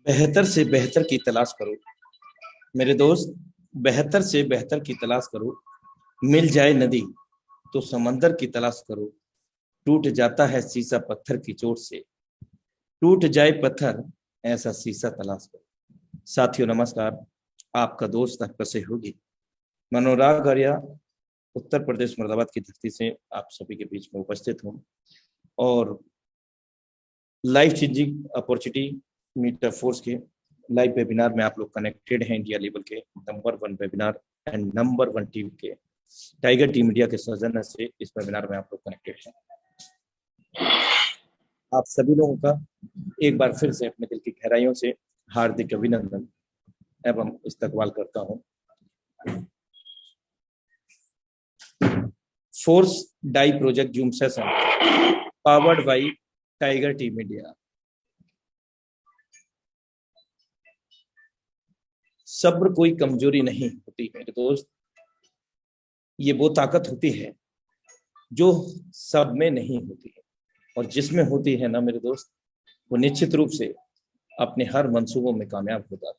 बेहतर से बेहतर की तलाश करो मेरे दोस्त। बेहतर से बेहतर की तलाश करो। मिल जाए नदी तो समंदर की तलाश करो। टूट जाता है शीशा पत्थर की चोट से। टूट जाए पत्थर ऐसा शीशा तलाश करो। साथियों नमस्कार। आपका दोस्त आपका सहयोगी मनोराग आर्या उत्तर प्रदेश मुरादाबाद की धरती से आप सभी के बीच में उपस्थित हूँ और life changing opportunity Meta Force के लाइव वेबिनार में आप लोग कनेक्टेड हैं। इंडिया लेवल के number 1 webinar and number 1 team के टाइगर टीम इंडिया के सौजन्य से इस वेबिनार में आप लोग कनेक्टेड हैं। आप सभी लोगों का एक बार फिर से अपने दिल की गहराइयों से हार्दिक अभिनंदन एवं इस्तकबाल करता हूं। Forsage project Zoom session powered by Tiger Team India. सब्र कोई कमजोरी नहीं होती मेरे दोस्त, ये वो ताकत होती है जो सब में नहीं होती है और जिसमें होती है ना मेरे दोस्त, वो निश्चित रूप से अपने हर मंसूबों में कामयाब होता है।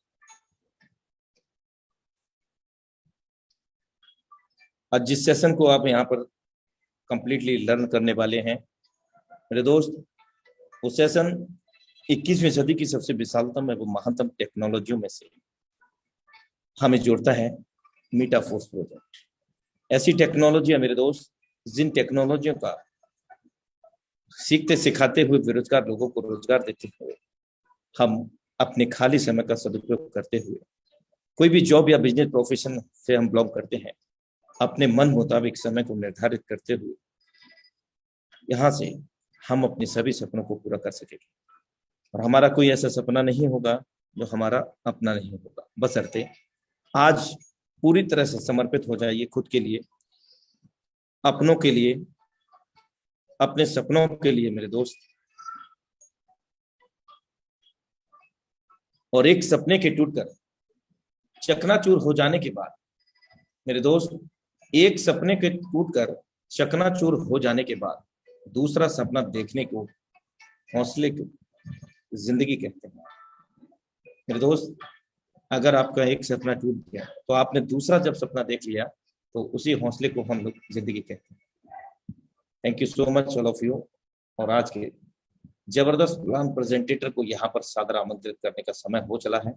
आज जिस सेशन को आप यहाँ पर कंप्लीटली लर्न करने वाले हैं मेरे दोस्त, वो सेशन 21वीं सदी की सबसे विशालतम एवं महानतम टेक्नोलॉजियों में से हमें जोड़ता है मीटाफोर्स प्रोजेक्ट। ऐसी टेक्नोलॉजी है मेरे दोस्त जिन टेक्नोलॉजियों का सीखते सिखाते हुए बेरोजगार लोगों को रोजगार देते हुए हम अपने खाली समय का सदुपयोग करते हुए कोई भी जॉब या बिजनेस प्रोफेशन से हम बिलोंग करते हैं, अपने मन मुताबिक समय को निर्धारित करते हुए यहाँ से हम अपने सभी सपनों को पूरा कर सकेंगे। और हमारा कोई ऐसा सपना नहीं होगा जो हमारा अपना नहीं होगा, बशर्ते आज पूरी तरह से समर्पित हो जाइए खुद के लिए, अपनों के लिए, अपने सपनों के लिए मेरे दोस्त। और एक सपने के टूटकर चकनाचूर हो जाने के बाद मेरे दोस्त, एक सपने के टूटकर चकनाचूर हो जाने के बाद दूसरा सपना देखने को हौसले की जिंदगी कहते हैं मेरे दोस्त। अगर आपका एक सपना टूट गया तो आपने दूसरा जब सपना देख लिया तो उसी हौसले को हम लोग जिंदगी कहते हैं। Thank you so much all of you. और आज के जबरदस्त प्लान प्रेजेंटेटर को यहाँ पर सादर आमंत्रित करने का समय हो चला है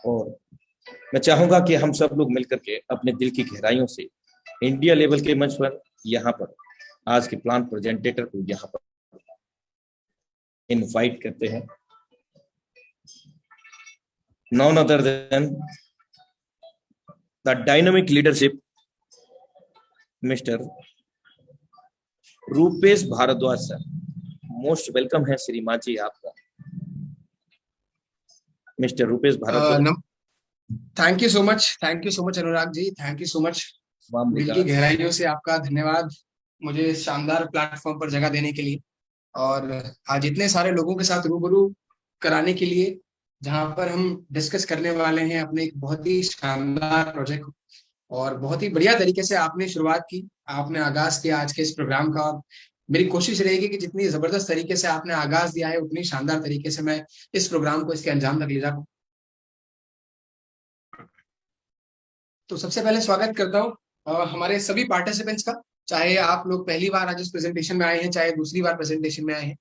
और मैं चाहूंगा कि हम सब लोग मिलकर के अपने दिल की गहराइयों से इंडिया लेवल के मंच पर यहाँ पर आज के प्लान प्रेजेंटेटर को यहाँ पर इनवाइट करते हैं। None other than the dynamic leadership Mr. Rupesh Bhardwaj sir. Most welcome है श्रीमान जी आपका, mister Rupesh Bhardwaj. Thank you so much Anurag ji, thank you so much. दिल की गहराइयों से आपका धन्यवाद मुझे शानदार प्लेटफॉर्म पर जगह देने के लिए और आज इतने सारे लोगों के साथ रूबरू कराने के लिए, जहां पर हम डिस्कस करने वाले हैं अपने एक बहुत ही शानदार प्रोजेक्ट और बहुत ही बढ़िया तरीके से आपने शुरुआत की, आपने आगाज किया आज के इस प्रोग्राम का। मेरी कोशिश रहेगी कि जितनी जबरदस्त तरीके से आपने आगाज दिया है उतनी शानदार तरीके से मैं इस प्रोग्राम को इसके अंजाम तक ले जा पाऊं। तो सबसे पहले स्वागत करता हूँ हमारे सभी पार्टिसिपेंट्स का, चाहे आप लोग पहली बार आज इस प्रेजेंटेशन में आए हैं, चाहे दूसरी बार प्रेजेंटेशन में आए हैं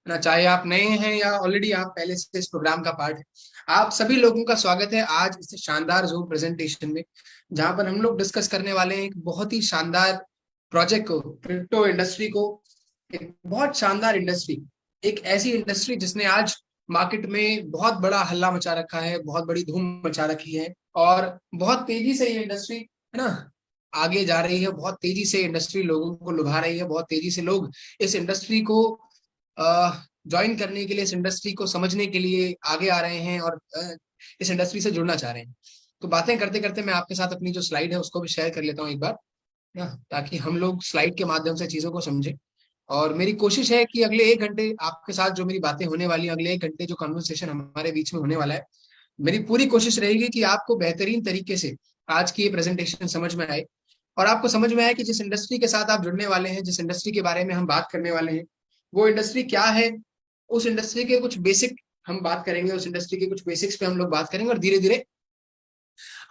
ना, चाहे आप नए हैं या ऑलरेडी आप पहले से इस प्रोग्राम का पार्ट है। आप सभी लोगों का स्वागत है आज इस शानदार जूम प्रेजेंटेशन में, जहां पर हम लोग डिस्कस करने वाले हैं एक बहुत ही शानदार प्रोजेक्ट को, क्रिप्टो इंडस्ट्री को। एक बहुत शानदार इंडस्ट्री, एक ऐसी इंडस्ट्री जिसने आज मार्केट में बहुत बड़ा हल्ला मचा रखा है, बहुत बड़ी धूम मचा रखी है और बहुत तेजी से ये इंडस्ट्री है ना आगे जा रही है। बहुत तेजी से इंडस्ट्री लोगों को लुभा रही है, बहुत तेजी से लोग इस इंडस्ट्री को ज्वाइन करने के लिए, इस इंडस्ट्री को समझने के लिए आगे आ रहे हैं और इस इंडस्ट्री से जुड़ना चाह रहे हैं। तो बातें करते करते मैं आपके साथ अपनी जो स्लाइड है उसको भी शेयर कर लेता हूँ एक बार ना, ताकि हम लोग स्लाइड के माध्यम से चीजों को समझें। और मेरी कोशिश है कि अगले 1 घंटे आपके साथ जो मेरी बातें होने वाली है, अगले 1 घंटे जो कन्वर्सेशन हमारे बीच में होने वाला है, मेरी पूरी कोशिश रहेगी कि आपको बेहतरीन तरीके से आज की ये प्रेजेंटेशन समझ में आए और आपको समझ में आए कि जिस इंडस्ट्री के साथ आप जुड़ने वाले हैं, जिस इंडस्ट्री के बारे में हम बात करने वाले हैं, वो इंडस्ट्री क्या है, उस इंडस्ट्री के कुछ बेसिक हम बात करेंगे, उस इंडस्ट्री के कुछ बेसिक्स पे हम लोग बात करेंगे और धीरे धीरे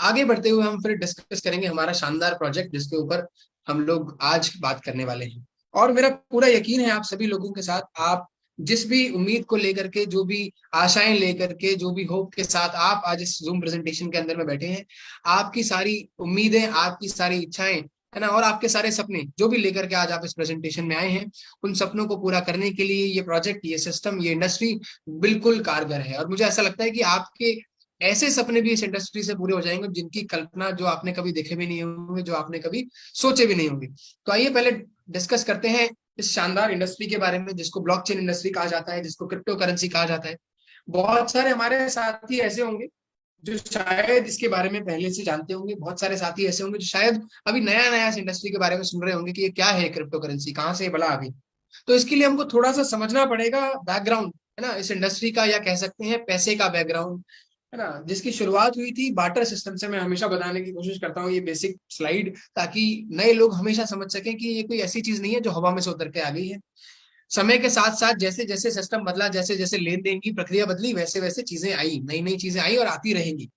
आगे बढ़ते हुए हम फिर डिस्कस करेंगे हमारा शानदार प्रोजेक्ट जिसके ऊपर हम लोग आज बात करने वाले हैं। और मेरा पूरा यकीन है आप सभी लोगों के साथ, आप जिस भी उम्मीद को लेकर के, जो भी आशाएं लेकर के, जो भी होप के साथ आप आज इस जूम प्रेजेंटेशन के अंदर में बैठे हैं, आपकी सारी उम्मीदें, आपकी सारी इच्छाएं, है ना, और आपके सारे सपने जो भी लेकर के आज आप इस प्रेजेंटेशन में आए हैं, उन सपनों को पूरा करने के लिए ये प्रोजेक्ट, ये सिस्टम, ये इंडस्ट्री बिल्कुल कारगर है। और मुझे ऐसा लगता है कि आपके ऐसे सपने भी इस इंडस्ट्री से पूरे हो जाएंगे जिनकी कल्पना जो आपने कभी देखे भी नहीं होंगे, जो आपने कभी सोचे भी नहीं होंगे। तो आइए पहले डिस्कस करते हैं इस शानदार इंडस्ट्री के बारे में जिसको ब्लॉकचेन इंडस्ट्री कहा जाता है, जिसको क्रिप्टो करेंसी कहा जाता है। बहुत सारे हमारे साथी ऐसे होंगे जो शायद इसके बारे में पहले से जानते होंगे, बहुत सारे साथी ऐसे होंगे जो शायद अभी नया नया इस इंडस्ट्री के बारे में सुन रहे होंगे कि ये क्या है क्रिप्टो करेंसी, कहाँ से बड़ा अभी। तो इसके लिए हमको थोड़ा सा समझना पड़ेगा बैकग्राउंड, है ना, इस इंडस्ट्री का, या कह सकते हैं पैसे का बैकग्राउंड, है ना, जिसकी शुरुआत हुई थी बार्टर सिस्टम से। मैं हमेशा बताने की कोशिश करता हूँ ये बेसिक स्लाइड, ताकि नए लोग हमेशा समझ सकें कि ये कोई ऐसी चीज नहीं है जो हवा में से उतर के आ गई है। समय के साथ साथ जैसे जैसे सिस्टम बदला, जैसे जैसे लेन देन की प्रक्रिया बदली, वैसे वैसे चीजें आई, नई नई चीजें आई और आती रहेंगी।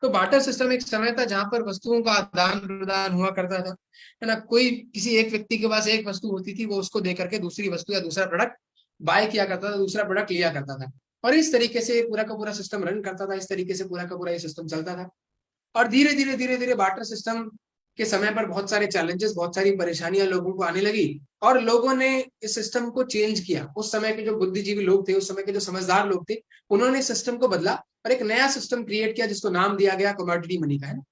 तो बार्टर सिस्टम एक समय था जहां पर वस्तुओं का आदान प्रदान हुआ करता था, है ना। कोई किसी एक व्यक्ति के पास एक वस्तु होती थी, वो उसको दे करके दूसरी वस्तु या दूसरा प्रोडक्ट बाय किया करता था, दूसरा प्रोडक्ट लिया करता था। और इस तरीके से पूरा का पूरा सिस्टम रन करता था, इस तरीके से पूरा का पूरा ये सिस्टम चलता था। और धीरे धीरे बार्टर सिस्टम के समय पर बहुत सारे चैलेंजेस, बहुत सारी परेशानियां लोगों को आने लगी और लोगों ने इस सिस्टम को चेंज किया। उस समय के जो बुद्धिजीवी लोग थे, उस समय के जो समझदार लोग थे, उन्होंने सिस्टम को बदला और एक नया सिस्टम क्रिएट किया जिसको नाम दिया गया कमोडिटी मनी का, है ना।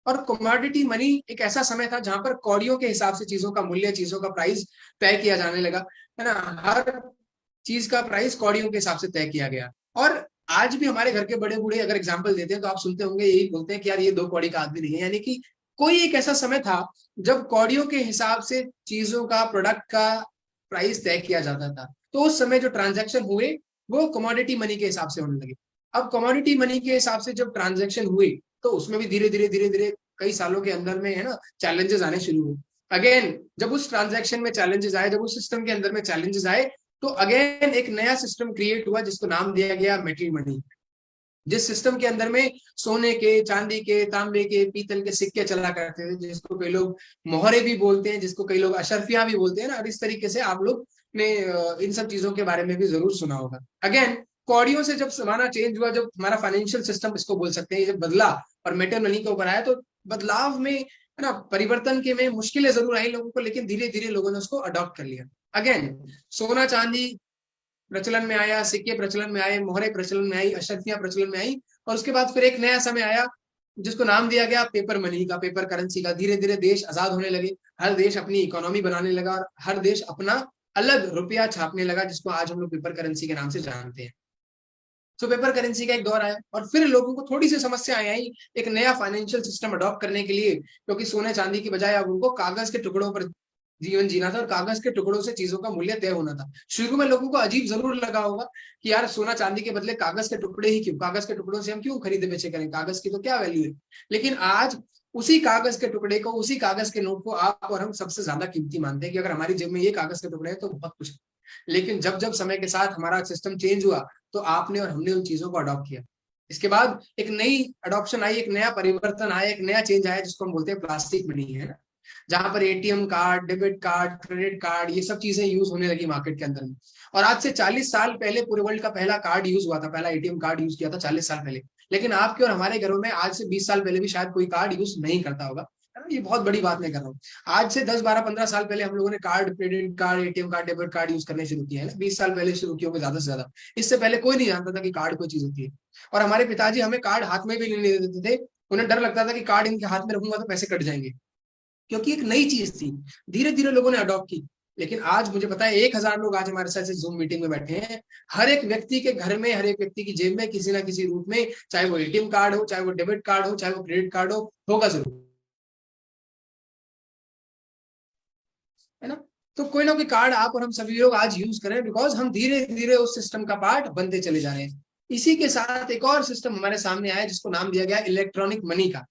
और कमोडिटी मनी एक ऐसा समय था जहां पर कौड़ियों के हिसाब से चीजों का मूल्य, चीजों का प्राइस तय किया जाने लगा, है ना। हर चीज का प्राइस कौड़ियों के हिसाब से तय किया गया। और आज भी हमारे घर के बड़े बूढ़े अगर एग्जाम्पल देते हैं तो आप सुनते होंगे, यही बोलते हैं कि यार ये 2 कौड़ी का आदमी नहीं है। यानी कि कोई एक ऐसा समय था जब कौड़ियों के हिसाब से चीजों का, प्रोडक्ट का प्राइस तय किया जाता था। तो उस समय जो ट्रांजैक्शन हुए वो कमोडिटी मनी के हिसाब से होने लगे। अब कमोडिटी मनी के हिसाब से जब ट्रांजैक्शन हुए तो उसमें भी धीरे धीरे कई सालों के अंदर में, है ना, चैलेंजेस आने शुरू हुए। अगेन जब उस ट्रांजैक्शन में चैलेंजेस आए, जब उस सिस्टम के अंदर में चैलेंजेस आए, तो अगेन एक नया सिस्टम क्रिएट हुआ जिसको नाम दिया गया मेटल मनी। जिस सिस्टम के अंदर में सोने के, चांदी के, तांबे के, पीतल के सिक्के चला करते थे, जिसको कई लोग मोहरे भी बोलते हैं, जिसको कई लोग अशरफिया भी बोलते हैं ना। और इस तरीके से आप लोग ने इन सब चीजों के बारे में भी जरूर सुना होगा। अगेन कौड़ियों से जब जमाना चेंज हुआ, जब हमारा फाइनेंशियल सिस्टम इसको बोल सकते हैं, जब बदला और मेटल मनी के ऊपर आया, तो बदलाव में, है ना, परिवर्तन के में मुश्किलें जरूर आई लोगों को, लेकिन धीरे धीरे लोगों ने उसको अडॉप्ट कर लिया। अगेन सोना चांदी प्रचलन में आया, सिक्के प्रचलन में आए, मोहरे प्रचलन में आई, अशर्फियां प्रचलन में आई। और उसके बाद फिर एक नया समय आया जिसको नाम दिया गया पेपर मनी का, पेपर करेंसी का। धीरे धीरे देश आजाद होने लगे, हर देश अपनी इकोनॉमी बनाने लगा और हर देश अपना अलग रुपया छापने लगा, जिसको आज हम लोग पेपर करेंसी के नाम से जानते हैं। तो पेपर करेंसी का एक दौर आया और फिर लोगों को थोड़ी सी समस्या आई एक नया फाइनेंशियल सिस्टम अडॉप्ट करने के लिए, क्योंकि सोने चांदी की बजाय अब उनको कागज के टुकड़ों पर जीवन जीना था और कागज के टुकड़ों से चीजों का मूल्य तय होना था। शुरू में लोगों को अजीब जरूर लगा होगा कि यार सोना चांदी के बदले कागज के टुकड़े ही क्यों, कागज के टुकड़ों से हम क्यों खरीदे बेचे करें, कागज की तो क्या वैल्यू है। लेकिन आज उसी कागज के टुकड़े को, उसी कागज के नोट को आप और हम सबसे ज्यादा कीमती मानते हैं कि अगर हमारी जेब में ये कागज के टुकड़े हैं तो बहुत कुछ। लेकिन जब जब समय के साथ हमारा सिस्टम चेंज हुआ तो आपने और हमने उन चीजों को अडॉप्ट किया। इसके बाद एक नई अडॉप्शन आई, एक नया परिवर्तन आया, एक नया चेंज आया जिसको हम बोलते हैं प्लास्टिक मनी, है ना। जहां पर ATM card, debit card, credit card, ये सब चीजें यूज होने लगी मार्केट के अंदर में। और आज से 40 साल पहले पूरे वर्ल्ड का पहला कार्ड यूज हुआ था, पहला एटीएम कार्ड यूज किया था 40 साल पहले। लेकिन आपके और हमारे घरों में आज से 20 साल पहले भी शायद कोई कार्ड यूज नहीं करता होगा, है ना। ये बहुत बड़ी बात मैं कर रहा हूँ। आज से 10, 12, 15 साल पहले हम लोगों ने card, credit card, ATM card, debit card use करने शुरू किया है ना। 20 साल पहले शुरू किया होगा ज्यादा से ज्यादा। इससे पहले कोई नहीं जानता था कि कार्ड कोई चीज होती है। और हमारे पिताजी हमें कार्ड हाथ में भी नहीं देते थे, उन्हें डर लगता था कि कार्ड इनके हाथ में रखूंगा तो पैसे कट जाएंगे, क्योंकि एक नई चीज थी। धीरे धीरे लोगों ने अडॉप्ट की। लेकिन आज मुझे पता है 1000 लोग आज हमारे साथ जूम मीटिंग में बैठे हैं। हर एक व्यक्ति के घर में, हर एक व्यक्ति की जेब में किसी ना किसी रूप में, चाहे वो एटीएम कार्ड हो, चाहे वो डेबिट कार्ड हो, चाहे वो क्रेडिट कार्ड हो, होगा जरूर, है ना। तो कोई ना कोई कार्ड आप और हम सभी लोग आज यूज करें, बिकॉज हम धीरे धीरे उस सिस्टम का पार्ट बनते चले जा रहे हैं। इसी के साथ एक और सिस्टम हमारे सामने आया जिसको नाम दिया गया इलेक्ट्रॉनिक मनी का।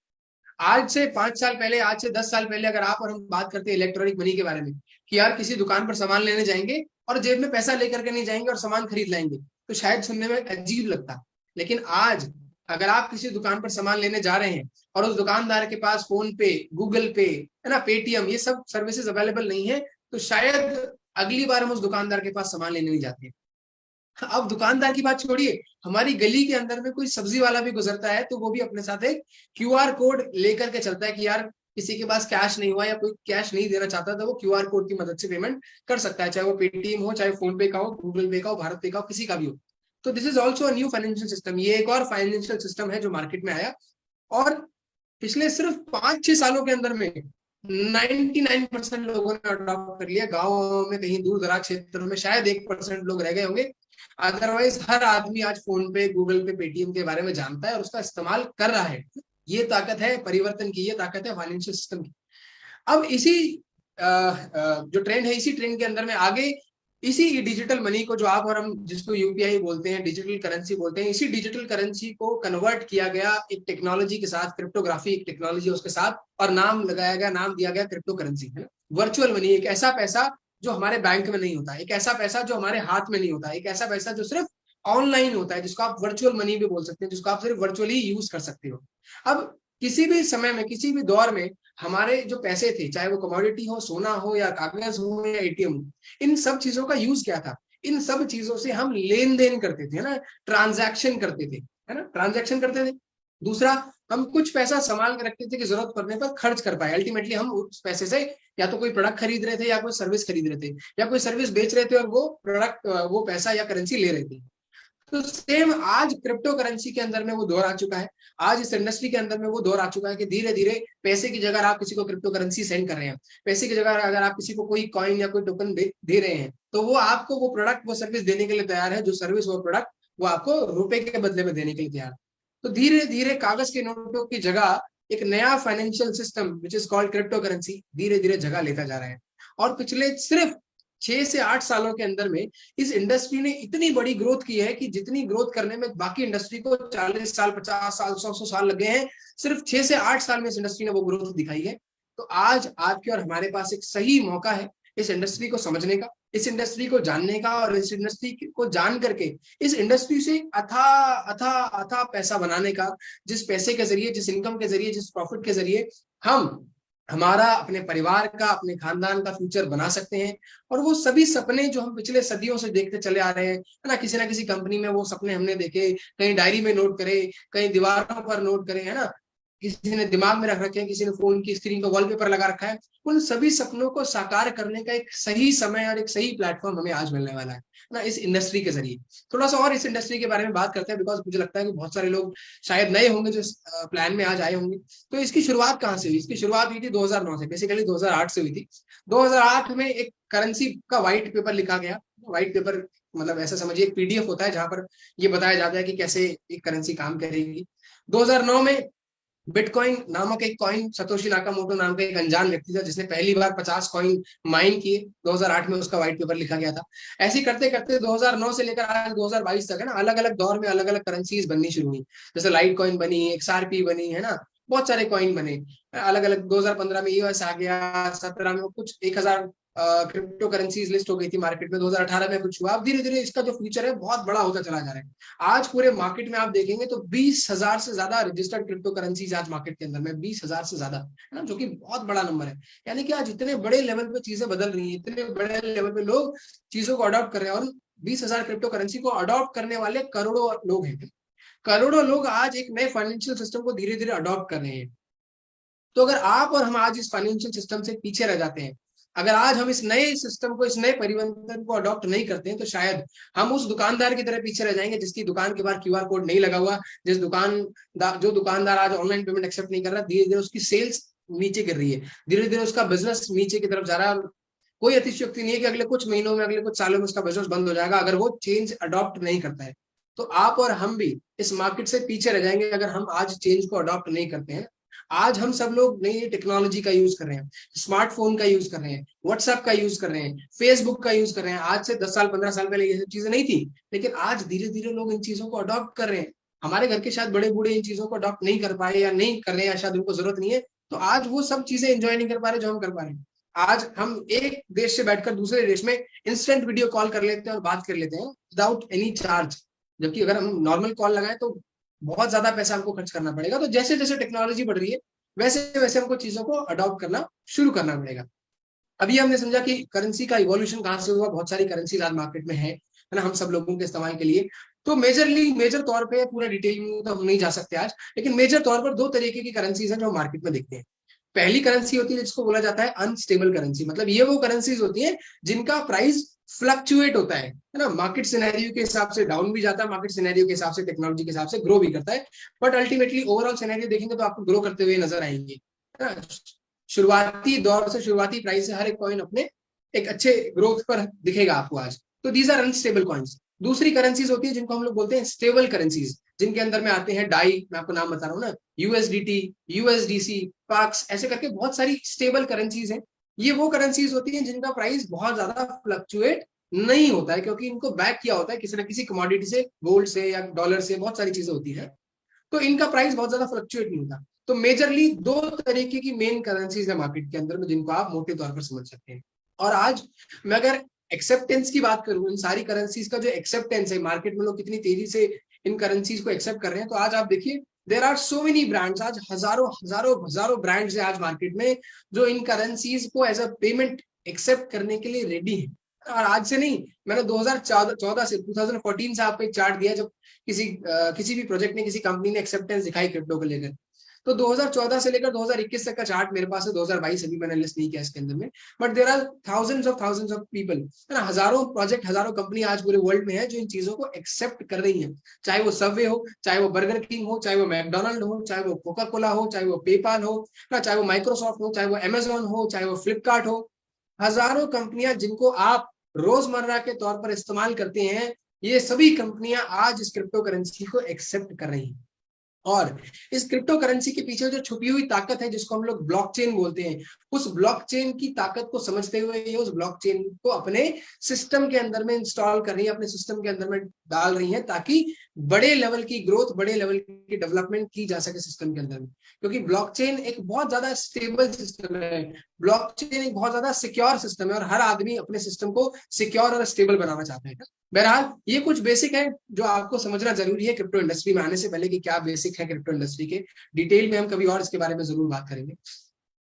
आज से 5 साल पहले, आज से 10 साल पहले अगर आप और हम बात करते हैं इलेक्ट्रॉनिक मनी के बारे में कि यार किसी दुकान पर सामान लेने जाएंगे और जेब में पैसा लेकर के नहीं जाएंगे और सामान खरीद लाएंगे, तो शायद सुनने में अजीब लगता। लेकिन आज अगर आप किसी दुकान पर सामान लेने जा रहे हैं और उस दुकानदार के पास फोन पे, गूगल पे, है ना, पेटीएम, ये सब सर्विसेज अवेलेबल नहीं है, तो शायद अगली बार हम उस दुकानदार के पास सामान लेने नहीं जाते। अब दुकानदार की बात छोड़िए, हमारी गली के अंदर में कोई सब्जी वाला भी गुजरता है तो वो भी अपने साथ एक क्यूआर कोड लेकर के चलता है कि यार किसी के पास कैश नहीं हुआ या कोई कैश नहीं देना चाहता, तो वो क्यूआर कोड की मदद से पेमेंट कर सकता है, चाहे वो पेटीएम हो, चाहे फोन पे का हो, गूगल पे का हो, भारत पे का हो, किसी का भी हो। तो this is also new financial system. ये एक और फाइनेंशियल सिस्टम है जो मार्केट में आया और पिछले सिर्फ 5-6 सालों के अंदर में 99% लोगों ने अडॉप्ट कर लिया। गाँव में कहीं दूर दराज क्षेत्रों में शायद 1% लोग रह गए होंगे, अदरवाइज हर आदमी आज फोन पे, गूगल पे, पेटीएम के बारे में जानता है और उसका इस्तेमाल कर रहा है। ये ताकत है परिवर्तन की, ये ताकत है फाइनेंशियल सिस्टम की। अब इसी जो ट्रेंड है, इसी ट्रेंड के अंदर में आगे इसी डिजिटल मनी को, जो आप और हम जिसको यूपीआई बोलते हैं, डिजिटल करेंसी बोलते हैं, इसी डिजिटल करेंसी को कन्वर्ट किया गया एक टेक्नोलॉजी के साथ, क्रिप्टोग्राफी एक टेक्नोलॉजी उसके साथ, और नाम लगाया गया, नाम दिया गया क्रिप्टो करेंसी, है ना। वर्चुअल मनी, एक ऐसा पैसा जो हमारे बैंक में नहीं होता, एक ऐसा पैसा जो हमारे हाथ में नहीं होता, एक ऐसा पैसा जो सिर्फ ऑनलाइन होता है, जिसको आप वर्चुअल मनी भी बोल सकते हैं, जिसको आप सिर्फ वर्चुअली यूज कर सकते हो। अब किसी भी समय में, किसी भी दौर में हमारे जो पैसे थे, चाहे वो कमोडिटी हो, सोना हो, या कागज हो, या एटीएम हो, इन सब चीजों का यूज क्या था? इन सब चीजों से हम लेन देन करते थे, है ना, ट्रांजैक्शन करते थे, है ना, ट्रांजैक्शन करते थे। दूसरा, हम कुछ पैसा संभाल के रखते थे कि जरूरत पड़ने पर खर्च कर पाए। अल्टीमेटली हम उस पैसे से या तो कोई प्रोडक्ट खरीद रहे थे, या कोई सर्विस खरीद रहे थे, या कोई सर्विस बेच रहे थे और वो प्रोडक्ट, वो पैसा या करेंसी ले रहे थे। तो सेम आज क्रिप्टो करेंसी के अंदर में वो दौर आ चुका है। आज इस इंडस्ट्री के अंदर में वो दौर आ चुका है कि धीरे धीरे पैसे की जगह आप किसी को क्रिप्टो करेंसी सेंड कर रहे हैं, पैसे की जगह अगर आप किसी को कोई कॉइन या कोई टोकन दे रहे हैं, तो वो आपको वो प्रोडक्ट, वो सर्विस देने के लिए तैयार है, जो सर्विस, वो प्रोडक्ट वो आपको रुपए के बदले में देने के लिए तैयार है। तो धीरे धीरे कागज के नोटों की जगह एक नया financial system which is called crypto currency धीरे धीरे जगह लेता जा रहा है। और पिछले सिर्फ 6 से 8 सालों के अंदर में इस इंडस्ट्री ने इतनी बड़ी ग्रोथ की है कि जितनी ग्रोथ करने में बाकी इंडस्ट्री को 40 साल, 50 साल, 100 साल लगे हैं, सिर्फ 6 से 8 साल में इस इंडस्ट्री ने वो ग्रोथ दिखाई है। तो आज आपके और हमारे पास एक सही मौका है इस इंडस्ट्री को समझने का, इस इंडस्ट्री को जानने का, और इस इंडस्ट्री को जान करके इस इंडस्ट्री से अथा अथा अथा पैसा बनाने का, जिस पैसे के जरिए, जिस इनकम के जरिए, जिस प्रॉफिट के जरिए हम हमारा, अपने परिवार का, अपने खानदान का फ्यूचर बना सकते हैं। और वो सभी सपने जो हम पिछले सदियों से देखते चले आ रहे हैं, है ना किसी कंपनी में वो सपने हमने देखे, कहीं डायरी में नोट करे, कहीं दीवारों पर नोट करे, है ना, किसी ने दिमाग में रख रखे हैं, किसी ने फोन की स्क्रीन पर वॉलपेपर लगा रखा है। उन सभी सपनों को साकार करने का एक सही समय और एक सही प्लेटफॉर्म हमें आज मिलने वाला है ना, इस इंडस्ट्री के जरिए। थोड़ा सा और इस इंडस्ट्री के बारे में बात करते हैं, बिकॉज मुझे लगता है कि बहुत सारे लोग शायद नए होंगे जो इस प्लान में आज आए होंगे। तो इसकी शुरुआत कहाँ से हुई? इसकी शुरुआत हुई थी 2009 से, बेसिकली 2008 से हुई थी। 2008 में एक करेंसी का व्हाइट पेपर लिखा गया। व्हाइट पेपर मतलब ऐसा समझिए एक पीडीएफ होता है जहां पर ये बताया जाता है कि कैसे एक करेंसी काम करेगी। 2009 में बिटकॉइन नामक एक कॉइन, सतोशी नाकामोटो नाम का एक अनजान व्यक्ति था जिसने पहली बार 50 कॉइन माइन किए। 2008 में उसका व्हाइट पेपर लिखा गया था। ऐसे करते करते 2009 से लेकर आज 2022 तक, है ना, अलग अलग दौर में अलग अलग करेंसीज बननी शुरू हुई। जैसे लाइट कॉइन बनी, XRP बनी, है ना, बहुत सारे कॉइन बने अलग अलग। 2015 में यूएस आ गया, 17 में कुछ 1000 क्रिप्टो करेंसीज लिस्ट हो गई थी मार्केट में, 2018 में कुछ हुआ। अब धीरे धीरे इसका जो फ्यूचर है बहुत बड़ा होता चला जा रहा है। आज पूरे मार्केट में आप देखेंगे तो 20,000 से ज्यादा रजिस्टर्ड क्रिप्टो करेंसीज आज मार्केट के अंदर में, 20,000 से ज्यादा, है ना, जो कि बहुत बड़ा नंबर है। यानी कि आज इतने बड़े लेवल पे चीजें बदल रही हैं, इतने बड़े लेवल पे लोग चीजों को अडॉप्ट कर रहे हैं, और 20,000 क्रिप्टो करेंसी को अडॉप्ट करने वाले करोड़ों लोग हैं। करोड़ों लोग आज एक नए फाइनेंशियल सिस्टम को धीरे धीरे अडॉप्ट कर रहे हैं। तो अगर आप और हम आज इस फाइनेंशियल सिस्टम से पीछे रह जाते हैं, अगर आज हम इस नए सिस्टम को, इस नए परिवर्तन को अडॉप्ट नहीं करते हैं, तो शायद हम उस दुकानदार की तरह पीछे रह जाएंगे जिसकी दुकान के बाहर क्यूआर कोड नहीं लगा हुआ, जो दुकानदार आज ऑनलाइन पेमेंट एक्सेप्ट नहीं कर रहा, धीरे धीरे उसकी सेल्स नीचे गिर रही है, धीरे धीरे उसका बिजनेस नीचे की तरफ जा रहा है। कोई अतिशयोक्ति नहीं है कि अगले कुछ महीनों में, अगले कुछ सालों में उसका बिजनेस बंद हो जाएगा अगर वो चेंज अडॉप्ट नहीं करता है। तो आप और हम भी इस मार्केट से पीछे रह जाएंगे अगर हम आज चेंज को अडॉप्ट नहीं करते हैं। आज हम सब लोग नई टेक्नोलॉजी का यूज कर रहे हैं, स्मार्टफोन का यूज कर रहे हैं, व्हाट्सएप का यूज कर रहे हैं, फेसबुक का यूज कर रहे हैं। आज से 10 साल 15 साल पहले ये सब चीजें नहीं थी, लेकिन आज धीरे धीरे लोग इन चीजों को अडॉप्ट कर रहे हैं। हमारे घर के शायद बड़े बूढ़े इन चीजों को अडॉप्ट नहीं कर पाए या नहीं कर रहे हैं, या शायद उनको जरूरत नहीं है, तो आज वो सब चीजें एंजॉय नहीं कर पा रहे जो हम कर पा रहे हैं। आज हम एक देश से बैठकर दूसरे देश में इंस्टेंट वीडियो कॉल कर लेते हैं और बात कर लेते हैं विदाउट एनी चार्ज, जबकि अगर हम नॉर्मल कॉल लगाएं तो बहुत ज्यादा पैसा हमको खर्च करना पड़ेगा। तो जैसे जैसे टेक्नोलॉजी बढ़ रही है वैसे वैसे हमको चीजों को अडॉप्ट करना शुरू करना पड़ेगा। अभी हमने समझा कि करेंसी का इवोल्यूशन कहाँ से हुआ, बहुत सारी करेंसी आज मार्केट में है ना, हम सब लोगों के इस्तेमाल के लिए। तो मेजर तौर पे पूरा डिटेल में तो हम नहीं जा सकते आज, लेकिन मेजर तौर पर दो तरीके की करेंसीज हैं जो हम मार्केट में देखते हैं। पहली करेंसी होती है जिसको बोला जाता है अनस्टेबल करेंसी, मतलब ये वो करेंसीज होती है जिनका प्राइस फ्लक्चुएट होता है ना, मार्केट सिनेरियो के हिसाब से डाउन भी जाता है, मार्केट सिनेरियो के हिसाब से, टेक्नोलॉजी के हिसाब से ग्रो भी करता है, बट अल्टीमेटली ओवरऑल सिनेरियो देखेंगे तो आपको ग्रो करते हुए नजर आएंगे, है ना। शुरुआती दौर से, शुरुआती प्राइस से हर एक कॉइन अपने एक अच्छे ग्रोथ पर दिखेगा आपको आज। तो दीज आर अनस्टेबल कॉइन्स। दूसरी करेंसीज होती है जिनको हम लोग बोलते हैं स्टेबल करेंसीज, जिनके अंदर में आते हैं डाई, मैं आपको नाम बता रहा हूँ ना, यूएसडीटी, यूएसडीसी, पाक्स, ऐसे करके बहुत सारी स्टेबल करेंसीज हैं। ये वो करेंसीज होती हैं जिनका प्राइस बहुत ज्यादा फ्लक्चुएट नहीं होता है, क्योंकि इनको बैक किया होता है किसी न किसी कमोडिटी से, गोल्ड से या डॉलर से, बहुत सारी चीजें होती है, तो इनका प्राइस बहुत ज्यादा फ्लक्चुएट नहीं होता। तो मेजरली दो तरीके की मेन करेंसीज है मार्केट के अंदर में जिनको आप मोटे तौर पर समझ सकते हैं। और आज मैं अगर एक्सेप्टेंस की बात करूं, इन सारी करेंसीज का जो एक्सेप्टेंस है मार्केट में, लोग कितनी तेजी से इन करेंसीज को एक्सेप्ट कर रहे हैं, तो आज आप देखिए there are so many brands, आज हजारों हजारों हजारों ब्रांड्स है आज मार्केट में जो इन करेंसीज को एज अ पेमेंट एक्सेप्ट करने के लिए रेडी है। और आज से नहीं, मैंने 2014 से 2014 से आपको एक चार्ट दिया, जब किसी भी प्रोजेक्ट ने, किसी कंपनी ने एक्सेप्टेंस दिखाई क्रिप्टो को लेकर, तो 2014 से लेकर 2021 तक का चार्ट मेरे पास है, 2022 अभी मैंने लिस्ट नहीं किया इसके अंदर में, but there are thousands of people, है ना, हजारों प्रोजेक्ट, हजारों कंपनी आज पूरे वर्ल्ड में है जो इन चीजों को एक्सेप्ट कर रही है। चाहे वो सबवे हो, चाहे वो बर्गर किंग हो, चाहे वो मैकडोनल्ड हो, चाहे वो कोका कोला हो, चाहे वो पेपाल हो, चाहे वो माइक्रोसॉफ्ट हो, चाहे वो अमेजोन हो, चाहे वो फ्लिपकार्ट हो, हजारों कंपनियां जिनको आप रोजमर्रा के तौर पर इस्तेमाल करते हैं, ये सभी कंपनियां आज इस क्रिप्टो करेंसी को एक्सेप्ट कर रही हैं। और इस क्रिप्टो करेंसी के पीछे जो छुपी हुई ताकत है जिसको हम लोग ब्लॉकचेन बोलते हैं, उस ब्लॉकचेन की ताकत को समझते हुए ये उस ब्लॉकचेन को अपने सिस्टम के अंदर में इंस्टॉल कर रही है, अपने सिस्टम के अंदर में डाल रही है, ताकि बड़े लेवल की ग्रोथ, बड़े लेवल की डेवलपमेंट की जा सके सिस्टम के अंदर में। क्योंकि ब्लॉकचेन एक बहुत ज्यादा स्टेबल सिस्टम है, ब्लॉकचेन एक बहुत ज्यादा सिक्योर सिस्टम है, और हर आदमी अपने सिस्टम को सिक्योर और स्टेबल बनाना चाहता है। बहरहाल ये कुछ बेसिक है जो आपको समझना जरूरी है क्रिप्टो इंडस्ट्री में आने से पहले, कि क्या बेसिक है क्रिप्टो इंडस्ट्री के। डिटेल में हम कभी और इसके बारे में जरूर बात करेंगे।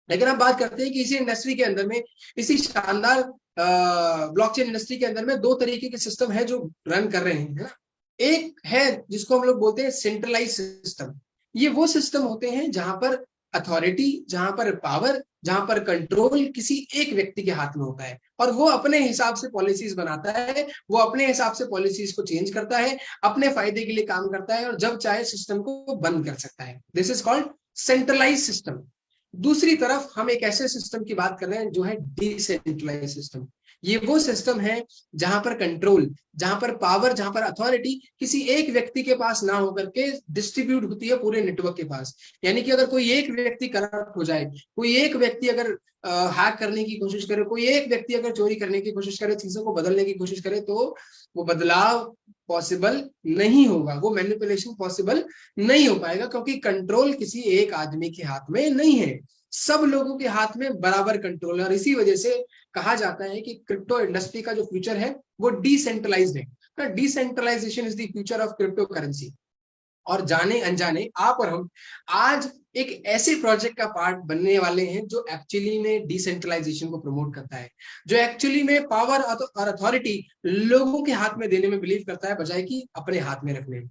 लेकिन अब बात करते हैं कि इसी इंडस्ट्री के अंदर में, इसी शानदार ब्लॉकचेन इंडस्ट्री के अंदर में दो तरीके के सिस्टम है जो रन कर रहे हैं, है ना। एक है जिसको हम लोग बोलते हैं सेंट्रलाइज सिस्टम। ये वो सिस्टम होते हैं जहां पर अथॉरिटी, जहां पर पावर, जहां पर कंट्रोल किसी एक व्यक्ति के हाथ में होता है, और वो अपने हिसाब से पॉलिसीज बनाता है, वो अपने हिसाब से पॉलिसीज को चेंज करता है, अपने फायदे के लिए काम करता है, और जब चाहे सिस्टम को बंद कर सकता है। This is called centralise system. दूसरी तरफ हम एक ऐसे सिस्टम की बात कर रहे हैं जो है डिसेंट्रलाइज सिस्टम। ये वो सिस्टम है जहां पर कंट्रोल, जहां पर पावर, जहां पर अथॉरिटी किसी एक व्यक्ति के पास ना होकर के डिस्ट्रीब्यूट होती है पूरे नेटवर्क के पास। यानी कि अगर कोई एक व्यक्ति करप्ट हो जाए, कोई एक व्यक्ति अगर हैक करने की कोशिश करे, कोई एक व्यक्ति अगर चोरी करने की कोशिश करे, चीजों को बदलने की कोशिश करे, तो वो बदलाव पॉसिबल नहीं होगा, वो मैनिपुलेशन पॉसिबल नहीं हो पाएगा, क्योंकि कंट्रोल किसी एक आदमी के हाथ में नहीं है, सब लोगों के हाथ में बराबर कंट्रोल है। और इसी वजह से कहा जाता है कि क्रिप्टो इंडस्ट्री का जो फ्यूचर है वो डिसेंट्रलाइज्ड है। Decentralisation is the future of crypto currency. और जाने अनजाने आप और हम आज एक ऐसे प्रोजेक्ट का पार्ट बनने वाले हैं जो एक्चुअली में डिसेंट्रलाइजेशन को प्रमोट करता है, जो एक्चुअली में पावर और अथॉरिटी लोगों के हाथ में देने में बिलीव करता है, बजाय कि अपने हाथ में रखने में।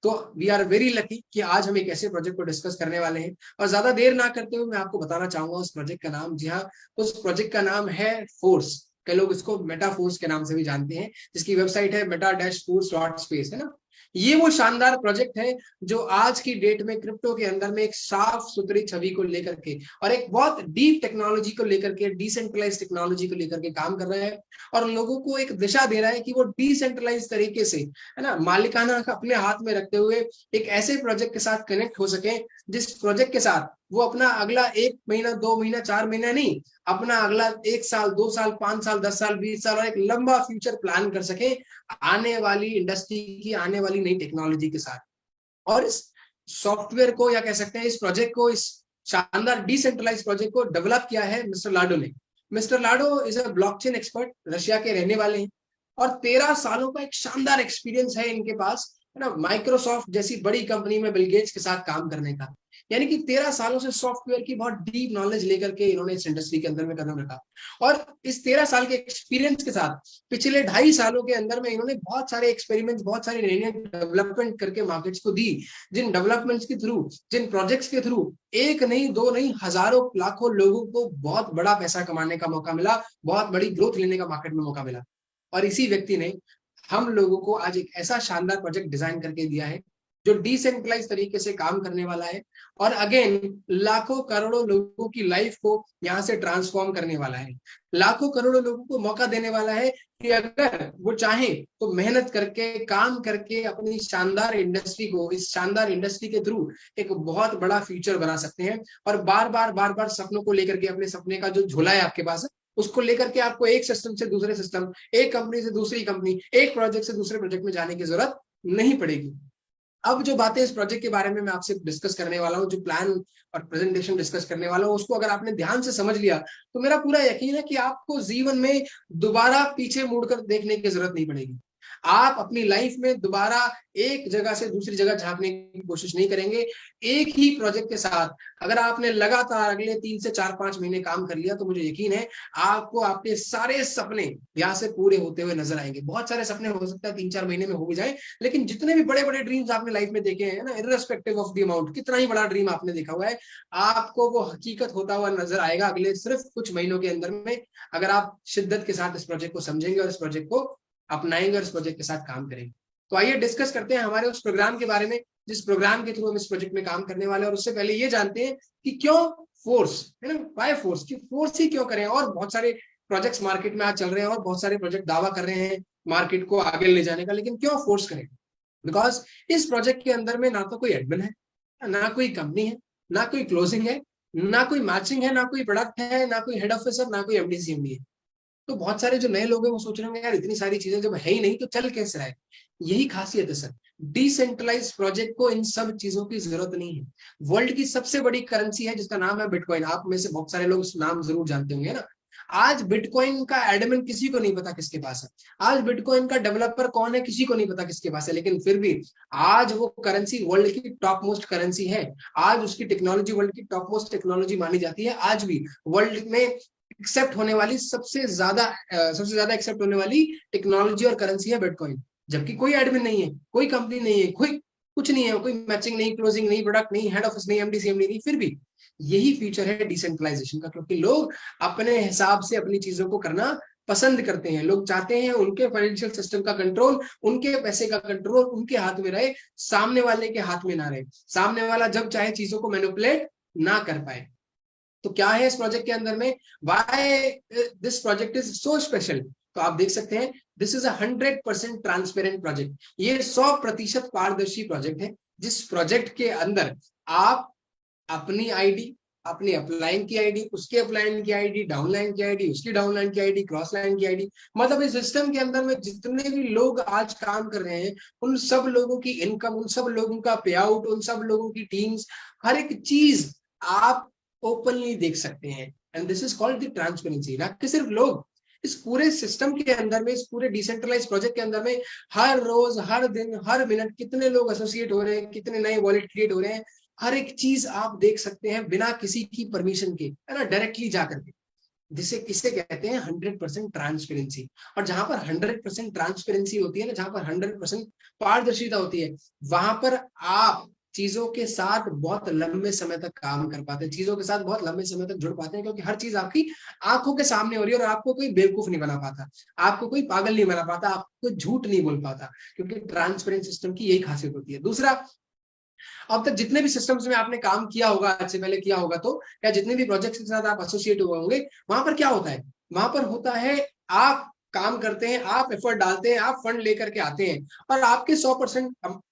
तो वी आर वेरी लकी कि आज हम एक ऐसे प्रोजेक्ट को डिस्कस करने वाले हैं। और ज्यादा देर ना करते हुए मैं आपको बताना चाहूंगा उस प्रोजेक्ट का नाम। जी हाँ, उस प्रोजेक्ट का नाम है फोर्स। कई लोग इसको मेटा फोर्स के नाम से भी जानते हैं, जिसकी वेबसाइट है meta-force.space, है ना। ये वो शानदार प्रोजेक्ट है जो आज की डेट में क्रिप्टो के अंदर में एक साफ सुथरी छवि को लेकर के और एक बहुत डीप टेक्नोलॉजी को लेकर के, डिसेंट्रलाइज टेक्नोलॉजी को लेकर के काम कर रहा है, और लोगों को एक दिशा दे रहा है कि वो डिसेंट्रलाइज तरीके से, है ना, मालिकाना अपने हाथ में रखते हुए एक ऐसे प्रोजेक्ट के साथ कनेक्ट हो सके, जिस प्रोजेक्ट के साथ वो अपना अगला 1 महीना, 2 महीना, 4 महीना नहीं, अपना अगला 1 साल, 2 साल, 5 साल, 10 साल, 20 साल और एक लंबा फ्यूचर प्लान कर सके आने वाली इंडस्ट्री की, आने वाली नई टेक्नोलॉजी के साथ। और इस सॉफ्टवेयर को या कह सकते हैं इस प्रोजेक्ट को, इस शानदार डिसेंट्रलाइज प्रोजेक्ट को डेवलप किया है मिस्टर लाडो ने। Mister Lado is a blockchain expert, Russia के रहने वाले हैं और 13 सालों का एक शानदार एक्सपीरियंस है इनके पास, है ना, माइक्रोसॉफ्ट जैसी बड़ी कंपनी में बिल गेट्स के साथ काम करने का। यानी कि 13 सालों से सॉफ्टवेयर की बहुत डीप नॉलेज लेकर के इन्होंने इस इंडस्ट्री के अंदर में कदम रखा और इस 13 साल के एक्सपीरियंस के साथ पिछले 2.5 सालों के अंदर में इन्होंने बहुत सारे एक्सपेरिमेंट्स, बहुत सारी नई डेवलपमेंट करके मार्केट्स को दी, जिन डेवलपमेंट्स के थ्रू, जिन प्रोजेक्ट्स के थ्रू एक नहीं, दो नहीं, हजारों लाखों लोगों को बहुत बड़ा पैसा कमाने का मौका मिला, बहुत बड़ी ग्रोथ लेने का मार्केट में मौका मिला। और इसी व्यक्ति ने हम लोगों को आज एक ऐसा शानदार प्रोजेक्ट डिजाइन करके दिया है जो डिसेंट्रलाइज तरीके से काम करने वाला है और अगेन लाखों करोड़ों लोगों की लाइफ को यहां से ट्रांसफॉर्म करने वाला है, लाखों करोड़ों लोगों को मौका देने वाला है कि अगर वो चाहे तो मेहनत करके, काम करके अपनी शानदार इंडस्ट्री को, इस शानदार इंडस्ट्री के थ्रू एक बहुत बड़ा फ्यूचर बना सकते हैं। और बार बार सपनों को लेकर के, अपने सपने का जो झोला है आपके पास, उसको लेकर के आपको एक सिस्टम से दूसरे सिस्टम, एक कंपनी से दूसरी कंपनी, एक प्रोजेक्ट से दूसरे प्रोजेक्ट में जाने की जरूरत नहीं पड़ेगी। अब जो बातें इस प्रोजेक्ट के बारे में मैं आपसे डिस्कस करने वाला हूँ, जो प्लान और प्रेजेंटेशन डिस्कस करने वाला हूँ, उसको अगर आपने ध्यान से समझ लिया तो मेरा पूरा यकीन है कि आपको जीवन में दोबारा पीछे मुड़कर देखने की जरूरत नहीं पड़ेगी। आप अपनी लाइफ में दोबारा एक जगह से दूसरी जगह झांकने की कोशिश नहीं करेंगे। एक ही प्रोजेक्ट के साथ अगर आपने लगातार अगले 3 से 4-5 महीने काम कर लिया तो मुझे यकीन है आपको आपके सारे सपने यहाँ से पूरे होते हुए नजर आएंगे। बहुत सारे सपने हो सकता है 3-4 महीने में हो भी जाए, लेकिन जितने भी बड़े बड़े ड्रीम्स आपने लाइफ में देखे हैं ना, इररिस्पेक्टिव ऑफ द अमाउंट, कितना ही बड़ा ड्रीम आपने देखा हुआ है, आपको वो हकीकत होता हुआ नजर आएगा अगले सिर्फ कुछ महीनों के अंदर में, अगर आप शिद्दत के साथ इस प्रोजेक्ट को समझेंगे और इस प्रोजेक्ट को अपनाएंगे और इस प्रोजेक्ट के साथ काम करेंगे। तो आइए डिस्कस करते हैं हमारे उस प्रोग्राम के बारे में जिस प्रोग्राम के थ्रू हम इस प्रोजेक्ट में काम करने वाले हैं। और उससे पहले ये जानते हैं कि क्यों फोर्स, है ना, व्हाई फोर्स, कि फोर्स ही क्यों करें। और बहुत सारे प्रोजेक्ट्स मार्केट में आज चल रहे हैं और बहुत सारे प्रोजेक्ट दावा कर रहे हैं मार्केट को आगे ले जाने का, लेकिन क्यों फोर्स करें? बिकॉज इस प्रोजेक्ट के अंदर में ना तो कोई एडमिन है, ना कोई कंपनी है, ना कोई क्लोजिंग है, ना कोई मैचिंग है, ना कोई प्रोडक्ट है, ना कोई हेड ऑफिसर, ना कोई एमडी सीएमडी है। तो बहुत सारे जो नए लोग हैं वो सोच रहे होंगे यार इतनी सारी चीजें जब है ही नहीं तो चल कैसे रहा है। यही खासियत है सर, डिसेंट्रलाइज प्रोजेक्ट को इन सब चीजों की जरूरत नहीं है। वर्ल्ड की सबसे बड़ी करेंसी है जिसका नाम है बिटकॉइन। आप में से बहुत सारे लोग उस नाम जरूर जानते होंगे ना। आज बिटकॉइन का एडमिन किसी को नहीं पता किसके पास है, आज बिटकॉइन का डेवलपर कौन है किसी को नहीं पता किसके पास है, लेकिन फिर भी आज वो करेंसी वर्ल्ड की टॉप मोस्ट करेंसी है। आज उसकी टेक्नोलॉजी वर्ल्ड की टॉप मोस्ट टेक्नोलॉजी मानी जाती है। आज भी वर्ल्ड में एक्सेप्ट होने वाली सबसे ज्यादा एक्सेप्ट होने वाली टेक्नोलॉजी और करेंसी है बिटकॉइन। जबकि कोई एडमिन नहीं है, कोई कंपनी नहीं है, कोई कुछ नहीं है, कोई मैचिंग नहीं, क्लोजिंग नहीं, प्रोडक्ट नहीं, हेड ऑफिस नहीं, एमडी सीएमडी नहीं, फिर भी यही फीचर है डिसेंट्रलाइजेशन का, क्योंकि लोग अपने हिसाब से अपनी चीजों को करना पसंद करते हैं। लोग चाहते हैं उनके फाइनेंशियल सिस्टम का कंट्रोल, उनके पैसे का कंट्रोल उनके हाथ में रहे, सामने वाले के हाथ में ना रहे, सामने वाला जब चाहे चीजों को मैनिपुलेट ना कर पाए। तो क्या है इस प्रोजेक्ट के अंदर में, why this project is so special? तो आप देख सकते हैं दिस इज 100% ट्रांसपेरेंट प्रोजेक्ट। ये 100% पारदर्शी प्रोजेक्ट है, जिस प्रोजेक्ट के अंदर आप अपनी आईडी, अपनी अपलाइन की आईडी, उसके अपलाइन की आईडी, डाउनलाइन की आईडी, उसकी डाउनलाइन की आईडी, क्रॉस लाइन की आईडी, मतलब इस सिस्टम के अंदर में जितने भी लोग आज काम कर रहे हैं उन सब लोगों की इनकम, उन सब लोगों का पे आउट, उन सब लोगों की टीम्स, हर एक चीज आप ओपनली देख सकते हैं। And this is called the transparency. ना कि सिर्फ लोग, इस पूरे सिस्टम के अंदर में, इस पूरे डिसेंट्रलाइज प्रोजेक्ट के अंदर में हर रोज, हर दिन, हर मिनट कितने लोग एसोसिएट हो रहे हैं, कितने नए वॉलेट क्रिएट हो रहे हैं, हर एक चीज आप देख सकते हैं बिना किसी की परमिशन के, है ना, डायरेक्टली जाकर के। जिसे किसे कहते हैं 100% ट्रांसपेरेंसी। और जहां पर 100% ट्रांसपेरेंसी होती है ना, जहां पर 100% पारदर्शिता होती है, वहां पर आप चीजों के साथ बहुत लंबे समय तक काम कर पाते हैं, चीजों के साथ बहुत लंबे समय तक जुड़ पाते हैं, क्योंकि हर चीज आपकी आंखों के सामने हो रही है और आपको कोई बेवकूफ नहीं बना पाता, आपको कोई पागल नहीं बना पाता, आपको झूठ नहीं बोल पाता, क्योंकि ट्रांसपेरेंट सिस्टम की यही खासियत होती है। दूसरा, अब तक जितने भी सिस्टम्स में आपने काम किया होगा, आज से पहले किया होगा, तो या जितने भी प्रोजेक्ट्स के साथ आप एसोसिएट हुए होंगे, वहां पर क्या होता है, वहां पर होता है आप काम करते हैं, आप एफर्ट डालते हैं, आप फंड लेकर के आते हैं और आपके 100%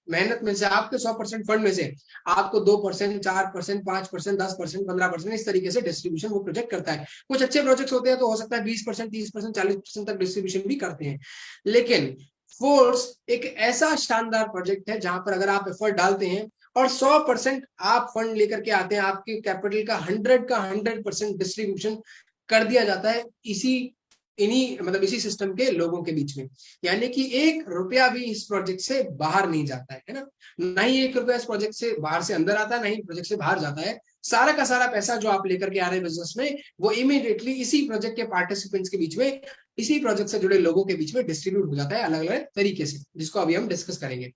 मेहनत में से, आपके 100% फंड में से आपको 2%, 4%, 5%, 10%, 15% इस तरीके से डिस्ट्रीब्यूशन वो प्रोजेक्ट करता है। कुछ अच्छे प्रोजेक्ट्स होते हैं तो हो सकता है 20%, 30%, 40% तक डिस्ट्रीब्यूशन भी करते हैं। लेकिन फोर्स एक ऐसा शानदार प्रोजेक्ट है जहां पर अगर आप एफर्ट डालते हैं और 100% आप फंड लेकर के आते हैं, आपके कैपिटल का 100% डिस्ट्रीब्यूशन कर दिया जाता है इसी सिस्टम के लोगों के बीच में। यानी कि 1 रुपया भी इस प्रोजेक्ट से बाहर नहीं जाता है ना, ना ही 1 रुपया इस प्रोजेक्ट से बाहर से अंदर आता है, ना ही प्रोजेक्ट से बाहर जाता है। सारा का सारा पैसा जो आप लेकर के आ रहे हैं बिजनेस में, वो इमीडिएटली इसी प्रोजेक्ट के पार्टिसिपेंट्स के बीच में, इसी प्रोजेक्ट से जुड़े लोगों के बीच में डिस्ट्रीब्यूट हो जाता है अलग अलग तरीके से, जिसको अभी हम डिस्कस करेंगे।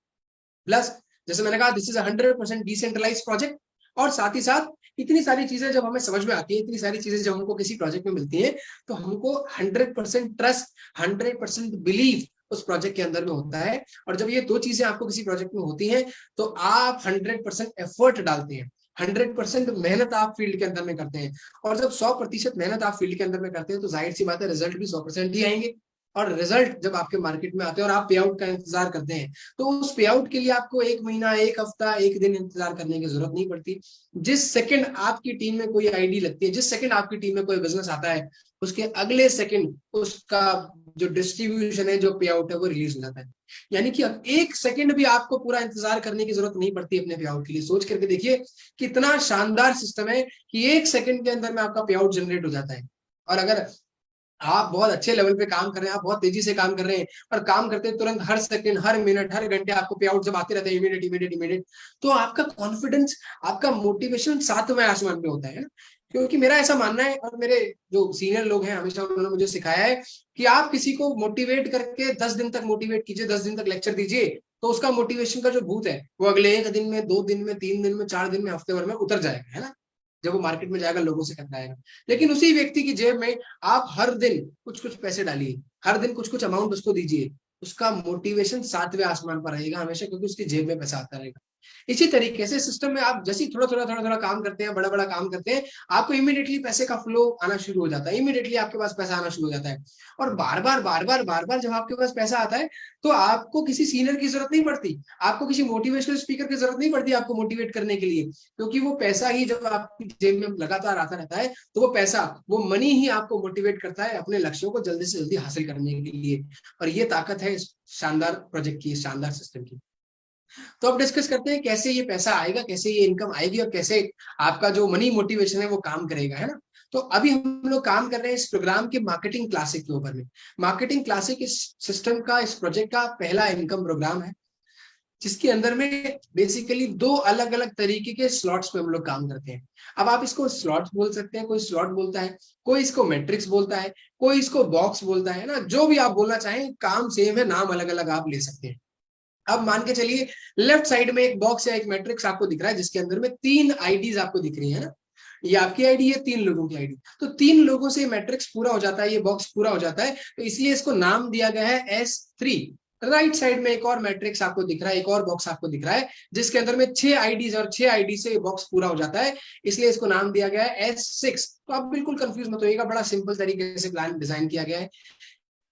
प्लस जैसे मैंने कहा, दिस इज 100% डिसेंट्रलाइज प्रोजेक्ट। और साथ ही साथ इतनी सारी चीजें जब हमें समझ में आती है, इतनी सारी चीजें जब हमको किसी प्रोजेक्ट में मिलती है, तो हमको 100% ट्रस्ट, 100% बिलीव उस प्रोजेक्ट के अंदर में होता है। और जब ये दो चीजें आपको किसी प्रोजेक्ट में होती हैं, तो आप 100% एफर्ट डालते हैं, 100% मेहनत आप फील्ड के अंदर में करते हैं। और जब 100% मेहनत आप फील्ड के अंदर में करते हैं, तो जाहिर सी बात है रिजल्ट भी 100% ही आएंगे। और रिजल्ट जब आपके मार्केट में आते हैं और आप पे आउट का इंतजार करते हैं, तो उस पे आउट के लिए आपको 1 महीना, 1 हफ्ता, 1 दिन इंतजार करने की जरूरत नहीं पड़ती। जिस सेकंड आपकी टीम में कोई आईडी लगती है, जिस सेकंड आपकी टीम में कोई बिजनेस आता है, उसके अगले सेकंड उसका जो डिस्ट्रीब्यूशन है, जो पे आउट है, वो रिलीज हो जाता है। यानी कि अब 1 सेकंड भी आपको पूरा इंतजार करने की जरूरत नहीं पड़ती अपने पे आउट के लिए। सोच करके देखिए कितना शानदार सिस्टम है कि 1 सेकंड के अंदर में आपका पे आउट जनरेट हो जाता है। और अगर आप बहुत अच्छे लेवल पे काम कर रहे हैं, आप बहुत तेजी से काम कर रहे हैं, और काम करते तुरंत हर सेकंड, हर मिनट, हर घंटे आपको पे आउट जब आते रहते हैं, इमीडिएट इमीडिएट इमीडिएट, तो आपका कॉन्फिडेंस, आपका मोटिवेशन सातवें आसमान पे होता है ना। क्योंकि मेरा ऐसा मानना है, और मेरे जो सीनियर लोग हैं हमेशा उन्होंने मुझे सिखाया है कि आप किसी को मोटिवेट करके 10 दिन तक मोटिवेट कीजिए, 10 दिन तक लेक्चर दीजिए, तो उसका मोटिवेशन का जो भूत है, वो अगले 1 दिन में, 2 दिन में, 3 दिन में, 4 दिन में, हफ्ते भर में उतर जाएगा, है ना, जब वो मार्केट में जाएगा, लोगों से टकराएगा। लेकिन उसी व्यक्ति की जेब में आप हर दिन कुछ कुछ पैसे डालिए, हर दिन कुछ कुछ अमाउंट उसको दीजिए, उसका मोटिवेशन सातवें आसमान पर रहेगा हमेशा, क्योंकि उसकी जेब में पैसा आता रहेगा। इसी तरीके से सिस्टम में आप जैसे थोड़ा काम करते हैं, बड़ा बड़ा काम करते हैं, आपको इमीडिएटली पैसे का फ्लो आना शुरू हो जाता है, इमीडिएटली आपके पास पैसा आना शुरू हो जाता है। और बार बार जब आपके पास पैसा आता है, तो आपको किसी सीनियर की जरूरत नहीं पड़ती, आपको किसी मोटिवेशनल स्पीकर की जरूरत नहीं पड़ती आपको मोटिवेट करने के लिए, क्योंकि वो पैसा ही जब आपकी जेब में लगातार आता रहता है, तो वो पैसा, वो मनी ही आपको मोटिवेट करता है अपने लक्ष्यों को जल्दी से जल्दी हासिल करने के लिए। और ये ताकत है इस शानदार प्रोजेक्ट की, शानदार सिस्टम की। तो अब डिस्कस करते हैं कैसे ये पैसा आएगा, कैसे ये इनकम आएगी, और कैसे आपका जो मनी मोटिवेशन है वो काम करेगा, है ना। तो अभी हम लोग काम कर रहे हैं इस प्रोग्राम के मार्केटिंग क्लासिक के ऊपर में। मार्केटिंग क्लासिक इस सिस्टम का, इस प्रोजेक्ट का पहला इनकम प्रोग्राम है, जिसके अंदर में बेसिकली 2 अलग अलग तरीके के स्लॉट्स पे हम लोग काम करते हैं। अब आप इसको स्लॉट्स बोल सकते हैं, कोई स्लॉट बोलता है, कोई इसको मैट्रिक्स बोलता है, कोई इसको बॉक्स बोलता है ना, जो भी आप बोलना चाहें, काम सेम है, नाम अलग अलग आप ले सकते हैं। अब मान के चलिए लेफ्ट साइड में एक बॉक्स या एक मैट्रिक्स आपको दिख रहा है, जिसके अंदर में 3 आईडीज आपको दिख रही है ना, ये आपकी आईडी है, 3 लोगों की आईडी, तो 3 लोगों से मैट्रिक्स पूरा हो जाता है, ये बॉक्स पूरा हो जाता है, तो इसलिए इसको नाम दिया गया है S3। राइट साइड में एक और मैट्रिक्स आपको दिख रहा है, एक और बॉक्स आपको दिख रहा है, जिसके अंदर में 6 आईडीज, और 6 आईडी से बॉक्स पूरा हो जाता है, इसलिए इसको नाम दिया गया है S6। तो आप बिल्कुल कंफ्यूज मत होइएगा, बड़ा सिंपल तरीके से प्लान डिजाइन किया गया है।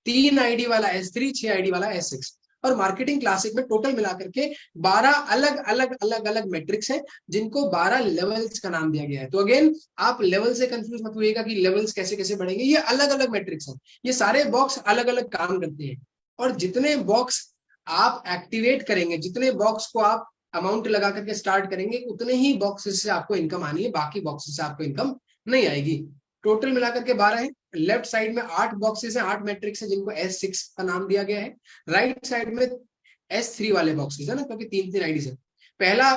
3 आईडी वाला S3, 6 आईडी वाला S6। और मार्केटिंग क्लासिक में टोटल मिलाकर के 12 अलग अलग मैट्रिक्स हैं, जिनको 12 लेवल्स का नाम दिया गया है। तो अगेन आप लेवल से कंफ्यूज मत होइएगा कि लेवल्स कैसे कैसे बढ़ेंगे, ये अलग अलग मैट्रिक्स हैं, ये सारे बॉक्स अलग अलग काम करते हैं। और जितने बॉक्स आप एक्टिवेट करेंगे, जितने बॉक्स को आप अमाउंट लगा करके स्टार्ट करेंगे, उतने ही बॉक्सेस से आपको इनकम आनी है, बाकी बॉक्सेस से आपको इनकम नहीं आएगी। टोटल मिलाकर के 12 है। लेफ्ट साइड में 8 बॉक्सेस हैं, 8 मैट्रिक्स है, जिनको S6 का नाम दिया गया है। राइट साइड में S3 वाले बॉक्सेस है ना, क्योंकि 3 आईडी है। पहला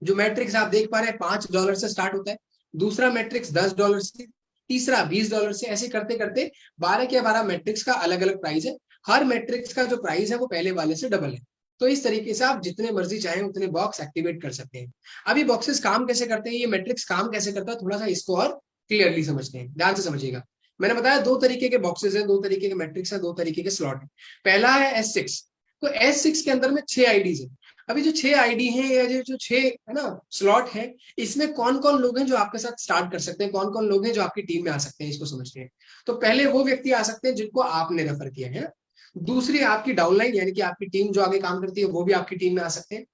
जो मैट्रिक्स आप देख पा रहे हैं $5 से स्टार्ट होता है, दूसरा मैट्रिक्स $10 से, तीसरा $20 से, ऐसे करते करते 12 के 12 मैट्रिक्स का अलग अलग प्राइस है। हर मैट्रिक्स का जो प्राइस है वो पहले वाले से डबल है। तो इस तरीके से आप जितने मर्जी चाहें उतने बॉक्स एक्टिवेट कर सकते हैं। अभी बॉक्सेस काम कैसे करते हैं, ये मैट्रिक्स काम कैसे करता है, थोड़ा सा इसको और क्लियरली समझते हैं, ध्यान से समझिएगा। मैंने बताया 2 तरीके के बॉक्सेस हैं, 2 तरीके के मैट्रिक्स है, 2 तरीके के स्लॉट है। पहला है S6। तो S6 के अंदर में 6 आईडीज है। अभी जो 6 आईडी है, या जो 6 है ना स्लॉट है, इसमें कौन कौन लोग हैं जो आपके साथ स्टार्ट कर सकते हैं, कौन कौन लोग हैं जो आपकी टीम में आ सकते हैं, इसको समझते हैं। तो पहले वो व्यक्ति आ सकते हैं जिनको आपने रेफर किया है। दूसरी आपकी डाउनलाइन, यानी कि आपकी टीम जो आगे काम करती है, वो भी आपकी टीम में आ सकते हैं।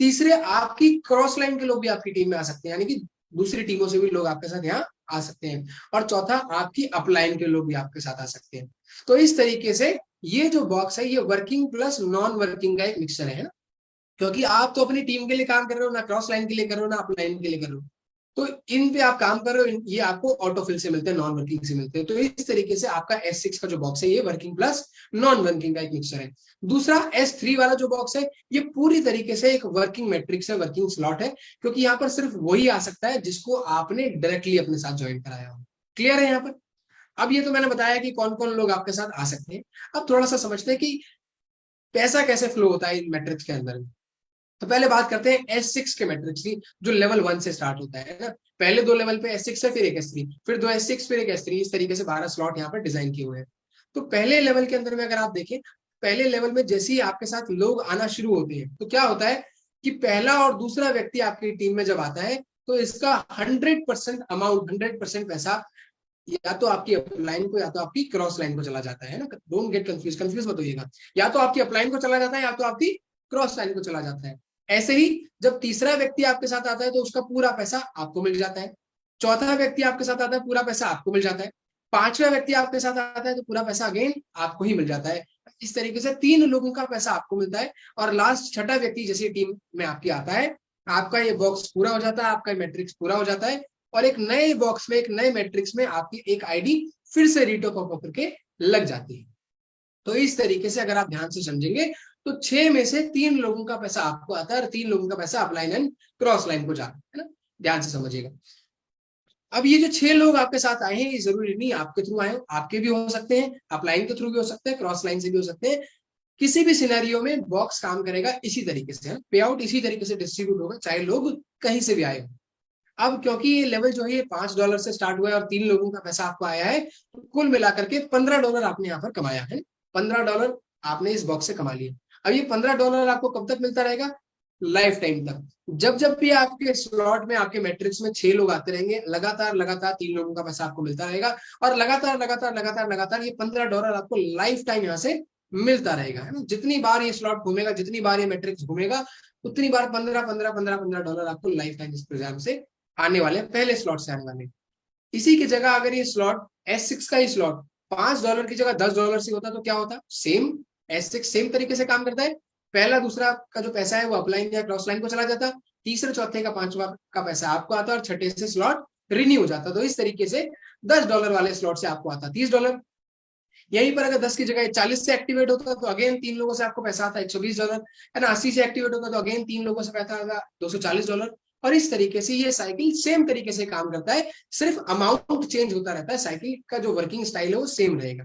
तीसरे आपकी क्रॉस लाइन के लोग भी आपकी टीम में आ सकते हैं, यानी कि दूसरी टीमों से भी लोग आपके साथ यहाँ आ सकते हैं। और चौथा आपकी अपलाइन के लोग भी आपके साथ आ सकते हैं। तो इस तरीके से ये जो बॉक्स है ये वर्किंग प्लस नॉन वर्किंग का एक मिक्सचर है ना, क्योंकि आप तो अपनी टीम के लिए काम कर रहे हो, ना क्रॉस लाइन के लिए कर रहे हो, ना अप लाइन के लिए कर रहे हो। तो इन पे आप काम कर रहे हो, ये आपको ऑटोफिल से मिलते हैं, नॉन वर्किंग से मिलते हैं। तो इस तरीके से आपका S6 का जो बॉक्स है ये वर्किंग प्लस नॉन वर्किंग का एक मिक्सचर है। दूसरा S3 वाला जो बॉक्स है ये पूरी तरीके से एक वर्किंग मैट्रिक्स है, वर्किंग स्लॉट है, क्योंकि यहाँ पर सिर्फ वही आ सकता है जिसको आपने डायरेक्टली अपने साथ ज्वाइन कराया हो। क्लियर है यहाँ पर? अब ये तो मैंने बताया कि कौन कौन लोग आपके साथ आ सकते हैं। अब थोड़ा सा समझते हैं कि पैसा कैसे फ्लो होता है इन मैट्रिक्स के अंदर। तो पहले बात करते हैं S6 के मैट्रिक्स की, जो लेवल 1 से स्टार्ट होता है ना। पहले दो लेवल पे S6 है, फिर एक S3, फिर दो S6, फिर एक S3, इस तरीके से 12 स्लॉट यहाँ पर डिजाइन किए हुए हैं। तो पहले लेवल के अंदर में अगर आप देखें, पहले लेवल में जैसे ही आपके साथ लोग आना शुरू होते हैं तो क्या होता है कि पहला और दूसरा व्यक्ति आपकी टीम में जब आता है तो इसका 100% अमाउंट, 100% पैसा या तो आपकी अपलाइन को या तो आपकी क्रॉस लाइन को चला जाता है ना। डोंट गेट कंफ्यूज, कंफ्यूज मत होइएगा। या तो आपकी अपलाइन को चला जाता है या तो आपकी क्रॉस लाइन को चला जाता है। ऐसे ही जब तीसरा व्यक्ति आपके साथ आता है तो उसका पूरा पैसा आपको मिल जाता है। चौथा व्यक्ति आपके साथ आता है, पूरा पैसा आपको मिल जाता है। पांचवा व्यक्ति आपके साथ आता है तो पूरा पैसा अगेन आपको ही मिल जाता है। इस तरीके से 3 लोगों का पैसा आपको मिलता है। और लास्ट छठा व्यक्ति जैसे टीम में आपकी आता है, आपका ये बॉक्स पूरा हो जाता है, आपका मैट्रिक्स पूरा हो जाता है, और एक नए बॉक्स में, एक नए मैट्रिक्स में आपकी एक आईडी फिर से रीटॉप अप करके लग जाती है। तो इस तरीके से अगर आप ध्यान से समझेंगे तो 6 में से 3 लोगों का पैसा आपको आता है और 3 लोगों का पैसा अपलाइन एंड क्रॉस लाइन को जाता है ना। ध्यान से समझिएगा। अब ये जो 6 लोग आपके साथ आए हैं, ये जरूरी नहीं आपके थ्रू आए, आपके भी हो सकते हैं, अपलाइन के थ्रू भी हो सकते हैं, क्रॉस लाइन से भी हो सकते हैं। किसी भी सिनेरियो में बॉक्स काम करेगा इसी तरीके से, पे आउट इसी तरीके से डिस्ट्रीब्यूट होगा, चाहे लोग कहीं से भी आए हो। अब क्योंकि ये लेवल जो है ये $5 से स्टार्ट हुआ है और 3 लोगों का पैसा आपको आया है, तो कुल मिलाकर के $15 आपने यहाँ पर कमाया है। $15 आपने इस बॉक्स से कमा लिया। अब ये $15 आपको कब तक मिलता रहेगा? लाइफ टाइम तक। जब जब भी आपके स्लॉट में, आपके मैट्रिक्स में 6 लोग आते रहेंगे, लगातार लगातार 3 लोगों का पैसा आपको मिलता रहेगा, और लगातार लगातार लगातार लगातार ये $15 आपको लाइफ टाइम यहाँ से मिलता रहेगा, है ना। जितनी बार ये स्लॉट घूमेगा, जितनी बार ये मैट्रिक्स घूमेगा, उतनी बार 15 आपको लाइफ टाइम इस प्रोग्राम से आने वाले, पहले स्लॉट से आने वाले। इसी की जगह अगर ये स्लॉट S6 का ही स्लॉट $5 की जगह $10 से होता तो क्या होता? सेम, S6 सेम तरीके से काम करता है। पहला दूसरा का जो पैसा है वो अपलाइन या क्रॉस लाइन को चला जाता, तीसरे चौथे का पांचवा का पैसा आपको आता, और छठे से स्लॉट रिन्यू हो जाता। तो इस तरीके से $10 वाले स्लॉट से आपको आता $30। यहीं पर अगर 10 की जगह 40 से एक्टिवेट होता तो अगेन 3 लोगों से आपको पैसा आता $120, है ना। 80 से एक्टिवेट होता तो अगेन 3 लोगों से पैसा आता $240। और इस तरीके से ये साइकिल सेम तरीके से काम करता है, सिर्फ अमाउंट चेंज होता रहता है, साइकिल का जो वर्किंग स्टाइल है वो सेम रहेगा।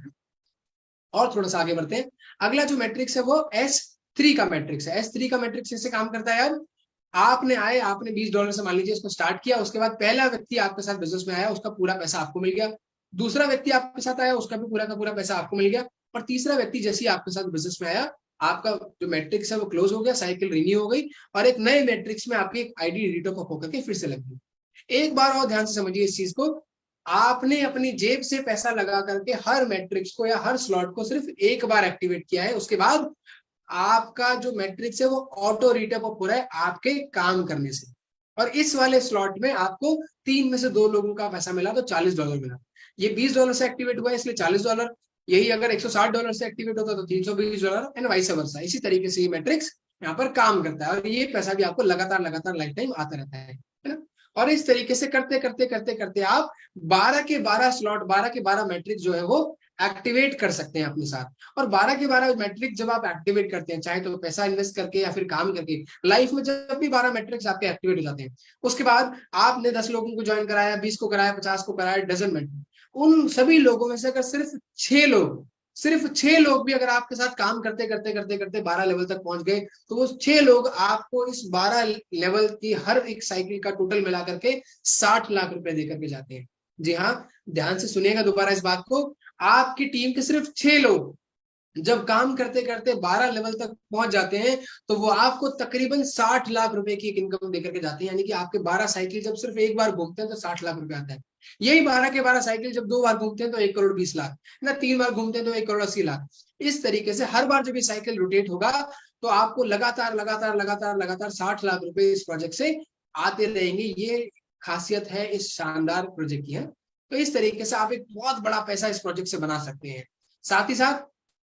और थोड़ा सा आगे बढ़ते हैं। अगला जो मैट्रिक्स है वो S3 का मैट्रिक्स है। S3 का मैट्रिक्स ऐसे काम करता है। अब आपने आए, आपने $20 से मान लीजिए इसको स्टार्ट किया, उसके बाद पहला व्यक्ति आपके साथ बिजनेस में आया, उसका पूरा पैसा आपको मिल गया। दूसरा व्यक्ति आपके साथ आया, उसका भी पूरा का पूरा पैसा आपको मिल गया। और तीसरा व्यक्ति जैसे ही आपके साथ बिजनेस में आया, आपका जो मैट्रिक्स है वो क्लोज हो गया, साइकिल रिन्यू हो गई, और एक नए मैट्रिक्स में आपकी एक आईडी रिटॉप होकर के फिर से लग गई। एक बार और ध्यान से समझिए इस चीज को, आपने अपनी जेब से पैसा लगा करके हर मैट्रिक्स को या हर स्लॉट को सिर्फ एक बार एक्टिवेट किया है, उसके बाद आपका जो मैट्रिक्स है वो ऑटो रिटअप अप हो रहा है आपके काम करने से। और इस वाले स्लॉट में आपको 3 में से 2 लोगों का पैसा मिला तो $40 मिला। ये $20 से एक्टिवेट हुआ है इसलिए $40। यही अगर $160 से एक्टिवेट होता तो $320 एंड वाइस वर्सा। इसी तरीके से ये मैट्रिक्स यहाँ पर काम करता है, और ये पैसा भी आपको लगातार लगातार लाइफ टाइम आता रहता है ना। और इस तरीके से करते करते करते करते आप 12 के 12 स्लॉट, 12 के 12 मैट्रिक्स जो है वो एक्टिवेट कर सकते हैं अपने साथ। और 12 के 12 मैट्रिक्स जब आप एक्टिवेट करते हैं, चाहे तो पैसा इन्वेस्ट करके या फिर काम करके, लाइफ में जब भी 12 मैट्रिक्स आपके एक्टिवेट हो जाते हैं, उसके बाद आपने 10 लोगों को ज्वाइन कराया, 20 को कराया, 50 को कराया, डजंट मैटर, उन सभी लोगों में से अगर सिर्फ 6 लोग भी अगर आपके साथ काम करते करते करते करते 12 लेवल तक पहुंच गए, तो वो 6 लोग आपको इस 12 लेवल की हर एक साइकिल का टोटल मिला करके 60 लाख रुपए देकर के जाते हैं। जी हाँ, ध्यान से सुनिएगा दोबारा इस बात को। आपकी टीम के सिर्फ 6 लोग जब काम करते करते 12 लेवल तक पहुंच जाते हैं, तो वो आपको तकरीबन 60 लाख रुपए की एक इनकम देकर के जाते हैं। यानी कि आपके 12 साइकिल जब सिर्फ एक बार घूमते हैं तो 60 लाख रुपए आता है। यही 12 के 12 साइकिल जब 2 बार घूमते हैं तो 1,20,00,000, ना 3 बार घूमते हैं तो 1,80,00,000। इस तरीके से हर बार जब ये साइकिल रोटेट होगा तो आपको लगातार लगातार लगातार लगातार 60 लाख रुपए इस प्रोजेक्ट से आते रहेंगे। ये खासियत है इस शानदार प्रोजेक्ट की है। तो इस तरीके से आप एक बहुत बड़ा पैसा इस प्रोजेक्ट से बना सकते हैं। साथ ही साथ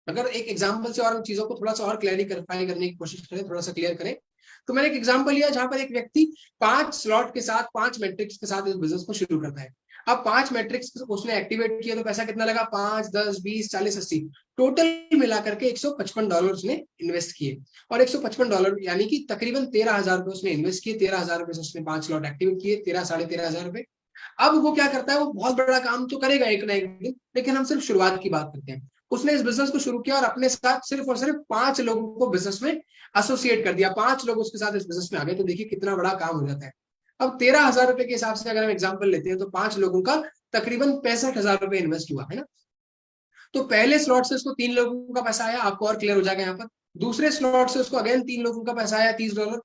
अगर एक एग्जाम्पल से और चीजों को थोड़ा सा और क्लैरिफाई करने की कोशिश करें, थोड़ा सा क्लियर करें, तो मैंने एक एग्जाम्पल लिया जहां पर एक व्यक्ति 5 स्लॉट के साथ 5 मैट्रिक्स के साथ इस बिजनेस को शुरू करता है। अब 5 मैट्रिक्स उसने एक्टिवेट किया तो पैसा कितना लगा, 5, 10, 20, 40, 80, टोटल मिलाकर के $155 उसने इन्वेस्ट किए। और $155 यानी कि तकरीबन 13,000 रुपए उसने इन्वेस्ट किए। 13,000 रुपए से उसने 5 स्लॉट एक्टिवेट किए, 13,000 रुपए। अब वो क्या करता है, वो बहुत बड़ा काम तो करेगा एक ना एक दिन, लेकिन हम सिर्फ शुरुआत की बात करते हैं। उसने इस बिजनेस को शुरू किया और अपने साथ सिर्फ और सिर्फ 5 लोगों को बिजनेस में एसोसिएट कर दिया। 5 लोग उसके साथ इस बिजनेस में आ गए, तो देखिए कितना बड़ा काम हो जाता है। अब 13,000 रुपए के हिसाब से अगर हम एग्जाम्पल लेते हैं तो 5 लोगों का तकरीबन 65,000 रुपए इन्वेस्ट हुआ है ना। तो पहले स्लॉट से उसको 3 लोगों का पैसा आया, आपको और क्लियर हो जाएगा यहाँ पर। दूसरे स्लॉट से उसको अगेन 3 लोगों का पैसा आया, $30।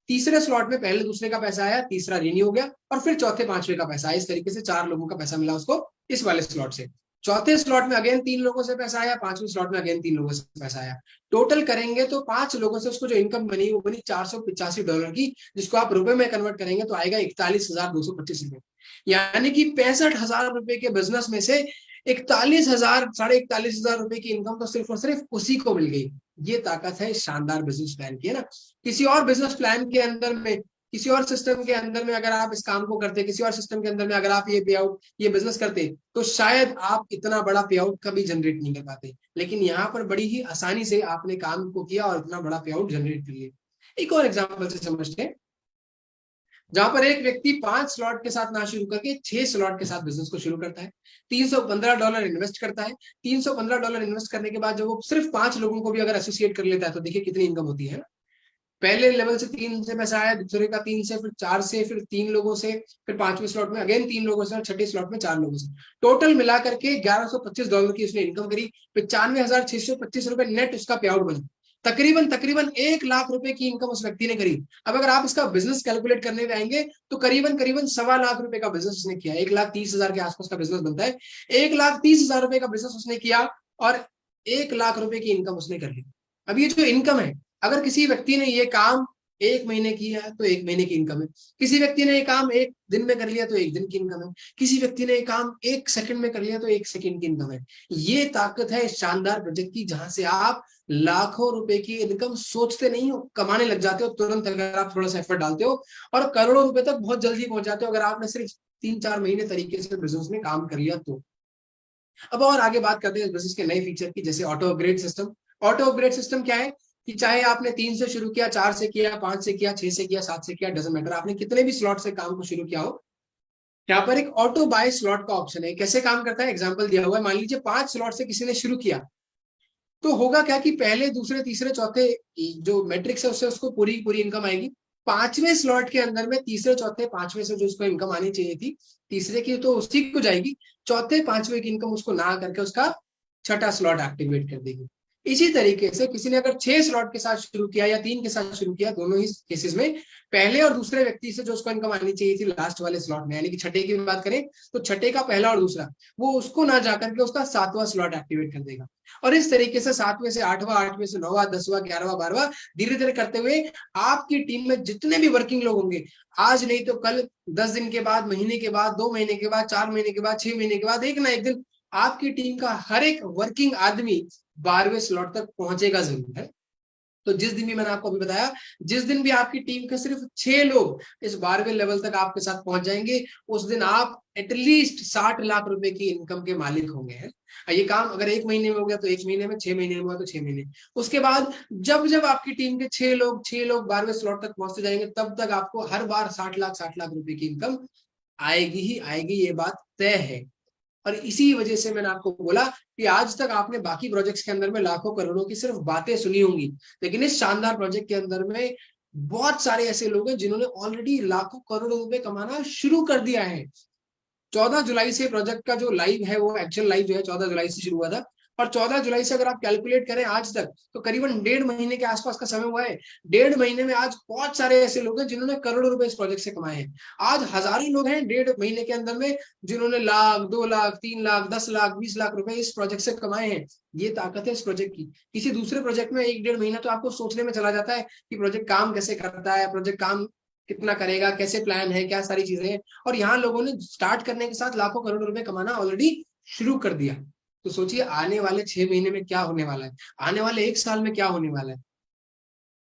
तीसरे स्लॉट में पहले दूसरे का पैसा आया, तीसरा रिन्यू हो गया, और फिर चौथे पांचवे का पैसा आया। इस तरीके से 4 लोगों का पैसा मिला उसको इस वाले स्लॉट से। चौथे स्लॉट में अगेन 3 लोगों से पैसा आया, पांचवें स्लॉट में अगेन 3 लोगों से पैसा आया। टोटल करेंगे तो 5 लोगों से उसको जो इनकम बनी वो बनी $485 की, जिसको आप रुपए में कन्वर्ट करेंगे तो आएगा 41,225 रुपए। यानी कि 65,000 रुपए के बिजनेस में से 41,000, 41,500 रुपए की इनकम तो सिर्फ और सिर्फ उसी को मिल गई। ये ताकत है शानदार बिजनेस प्लान की, है ना। किसी और बिजनेस प्लान के अंदर में, किसी और सिस्टम के अंदर में अगर आप इस काम को करते, किसी और सिस्टम के अंदर में अगर आप ये पे आउट, ये बिजनेस करते, तो शायद आप इतना बड़ा पे आउट कभी जनरेट नहीं कर पाते। लेकिन यहाँ पर बड़ी ही आसानी से आपने काम को किया और इतना बड़ा पे आउट जनरेट कर लिया। एक और एग्जाम्पल से समझते हैं, जहां पर एक व्यक्ति 5 स्लॉट के साथ ना शुरू करके 6 स्लॉट के साथ बिजनेस को शुरू करता है। $315 इन्वेस्ट करता है। $315 इन्वेस्ट करने के बाद जब वो सिर्फ 5 लोगों को भी अगर एसोसिएट कर लेता है तो देखिए कितनी इनकम होती है ना। पहले लेवल से 3 से पैसा आया, दूसरे का 3 से, फिर 4 से, फिर 3 लोगों से, फिर पांचवें स्लॉट में अगेन 3 लोगों से, और छठे स्लॉट में 4 लोगों से। टोटल मिला करके $1,125 की उसने इनकम करी। 95,625 रुपए नेट उसका पे आउट बना। तकरीबन तकरीबन 1 लाख रुपए की इनकम उस व्यक्ति ने करी। अब अगर आप इसका बिजनेस कैलकुलेट करने में आएंगे तो करीबन करीबन 1.25 लाख रुपए का बिजनेस उसने किया। 1,30,000 के आसपास का बिजनेस बनता है। 1,30,000 रुपए का बिजनेस उसने किया और 1 लाख रुपए की इनकम उसने कर ली। अब ये जो इनकम है, अगर किसी व्यक्ति ने ये काम 1 महीने किया है तो 1 महीने की इनकम है। किसी व्यक्ति ने ये काम 1 दिन में कर लिया तो 1 दिन की इनकम है। किसी व्यक्ति ने ये काम 1 सेकंड में कर लिया तो 1 सेकंड की इनकम है। ये ताकत है शानदार प्रोजेक्ट की, जहां से आप लाखों रुपए की इनकम सोचते नहीं हो, कमाने लग जाते हो तुरंत, अगर आप थोड़ा सा एफर्ट डालते हो, और करोड़ों रुपए तक बहुत जल्दी पहुंच जाते हो अगर आपने सिर्फ 3-4 महीने तरीके से बिजनेस में काम कर लिया तो। अब और आगे बात करते हैं इस बिजनेस के नए फीचर की, जैसे auto upgrade system. Auto upgrade system क्या है कि चाहे आपने 3 से शुरू किया, 4 से किया, 5 से किया, 6 से किया, 7 से किया, डजंट मैटर, आपने कितने भी स्लॉट से काम को शुरू किया हो, यहाँ पर एक ऑटो बाय स्लॉट का ऑप्शन है। कैसे काम करता है, एग्जांपल दिया हुआ है। मान लीजिए 5 स्लॉट से किसी ने शुरू किया, तो होगा क्या कि पहले, दूसरे, तीसरे, चौथे जो मैट्रिक्स है उससे उसको पूरी पूरी इनकम आएगी। पांचवें स्लॉट के अंदर में तीसरे, चौथे, पांचवें से जो उसको इनकम आनी चाहिए थी, तीसरे की तो उसी को जाएगी, चौथे, पांचवें की इनकम उसको ना करके उसका छठा स्लॉट एक्टिवेट कर देगी। इसी तरीके से किसी ने अगर 6 स्लॉट के साथ शुरू किया या 3 के साथ शुरू किया, दोनों ही केसेस में पहले और दूसरे व्यक्ति से जो उसको इनकम आनी चाहिए थी लास्ट वाले स्लॉट में, यानी कि छठे की बात करें तो छठे का पहला और दूसरा, वो उसको ना जाकर के उसका 7वां स्लॉट एक्टिवेट कर देगा। और इस तरीके से 7वें से 8वां, 8वें से 9वां, 10वां, 11वां, 12वां, धीरे धीरे करते हुए आपकी टीम में जितने भी वर्किंग लोग होंगे, आज नहीं तो कल, 10 दिन के बाद, महीने के बाद, 2 महीने के बाद, 4 महीने के बाद, 6 महीने के बाद, एक ना एक दिन आपकी टीम का हर एक वर्किंग आदमी 12वें स्लॉट तक पहुंचेगा जरूर है। तो जिस दिन भी, मैंने आपको अभी बताया, जिस दिन भी आपकी टीम के सिर्फ 6 लोग इस 12वें लेवल तक आपके साथ पहुंच जाएंगे, उस दिन आप एटलीस्ट 60 लाख रुपए की इनकम के मालिक होंगे हैं। ये काम अगर 1 महीने में हो गया तो 1 महीने में, 6 महीने में हुआ तो 6 महीने। उसके बाद जब जब आपकी टीम के 6 लोग 12वें स्लॉट तक पहुंचते जाएंगे, तब तक आपको हर बार 60 लाख रुपए की इनकम आएगी ही आएगी, ये बात तय है। और इसी वजह से मैंने आपको बोला कि आज तक आपने बाकी प्रोजेक्ट्स के अंदर में लाखों करोड़ों की सिर्फ बातें सुनी होंगी, लेकिन इस शानदार प्रोजेक्ट के अंदर में बहुत सारे ऐसे लोग हैं जिन्होंने ऑलरेडी लाखों करोड़ों रुपए कमाना शुरू कर दिया है। 14 जुलाई से प्रोजेक्ट का जो लाइव है, वो एक्चुअल लाइव जो है 14 जुलाई से शुरू हुआ था, और 14 जुलाई से अगर आप कैलकुलेट करें आज तक तो करीबन 1.5 महीने के आसपास का समय हुआ है। 1.5 महीने में आज बहुत सारे ऐसे लोग हैं जिन्होंने करोड़ों रुपए इस प्रोजेक्ट से कमाए हैं। आज हजारों लोग हैं 1.5 महीने के अंदर में जिन्होंने लाख, 2 लाख, 3 लाख, 10 लाख, 20 लाख रुपए इस प्रोजेक्ट से कमाए हैं। ये ताकत है इस प्रोजेक्ट की। किसी दूसरे प्रोजेक्ट में 1-1.5 महीना तो आपको सोचने में चला जाता है कि प्रोजेक्ट काम कैसे करता है, प्रोजेक्ट काम कितना करेगा, कैसे प्लान है, क्या सारी चीजें हैं। और यहाँ लोगों ने स्टार्ट करने के साथ लाखों करोड़ों रुपए कमाना ऑलरेडी शुरू कर दिया। तो सोचिए आने वाले 6 महीने में क्या होने वाला है, आने वाले 1 साल में क्या होने वाला है।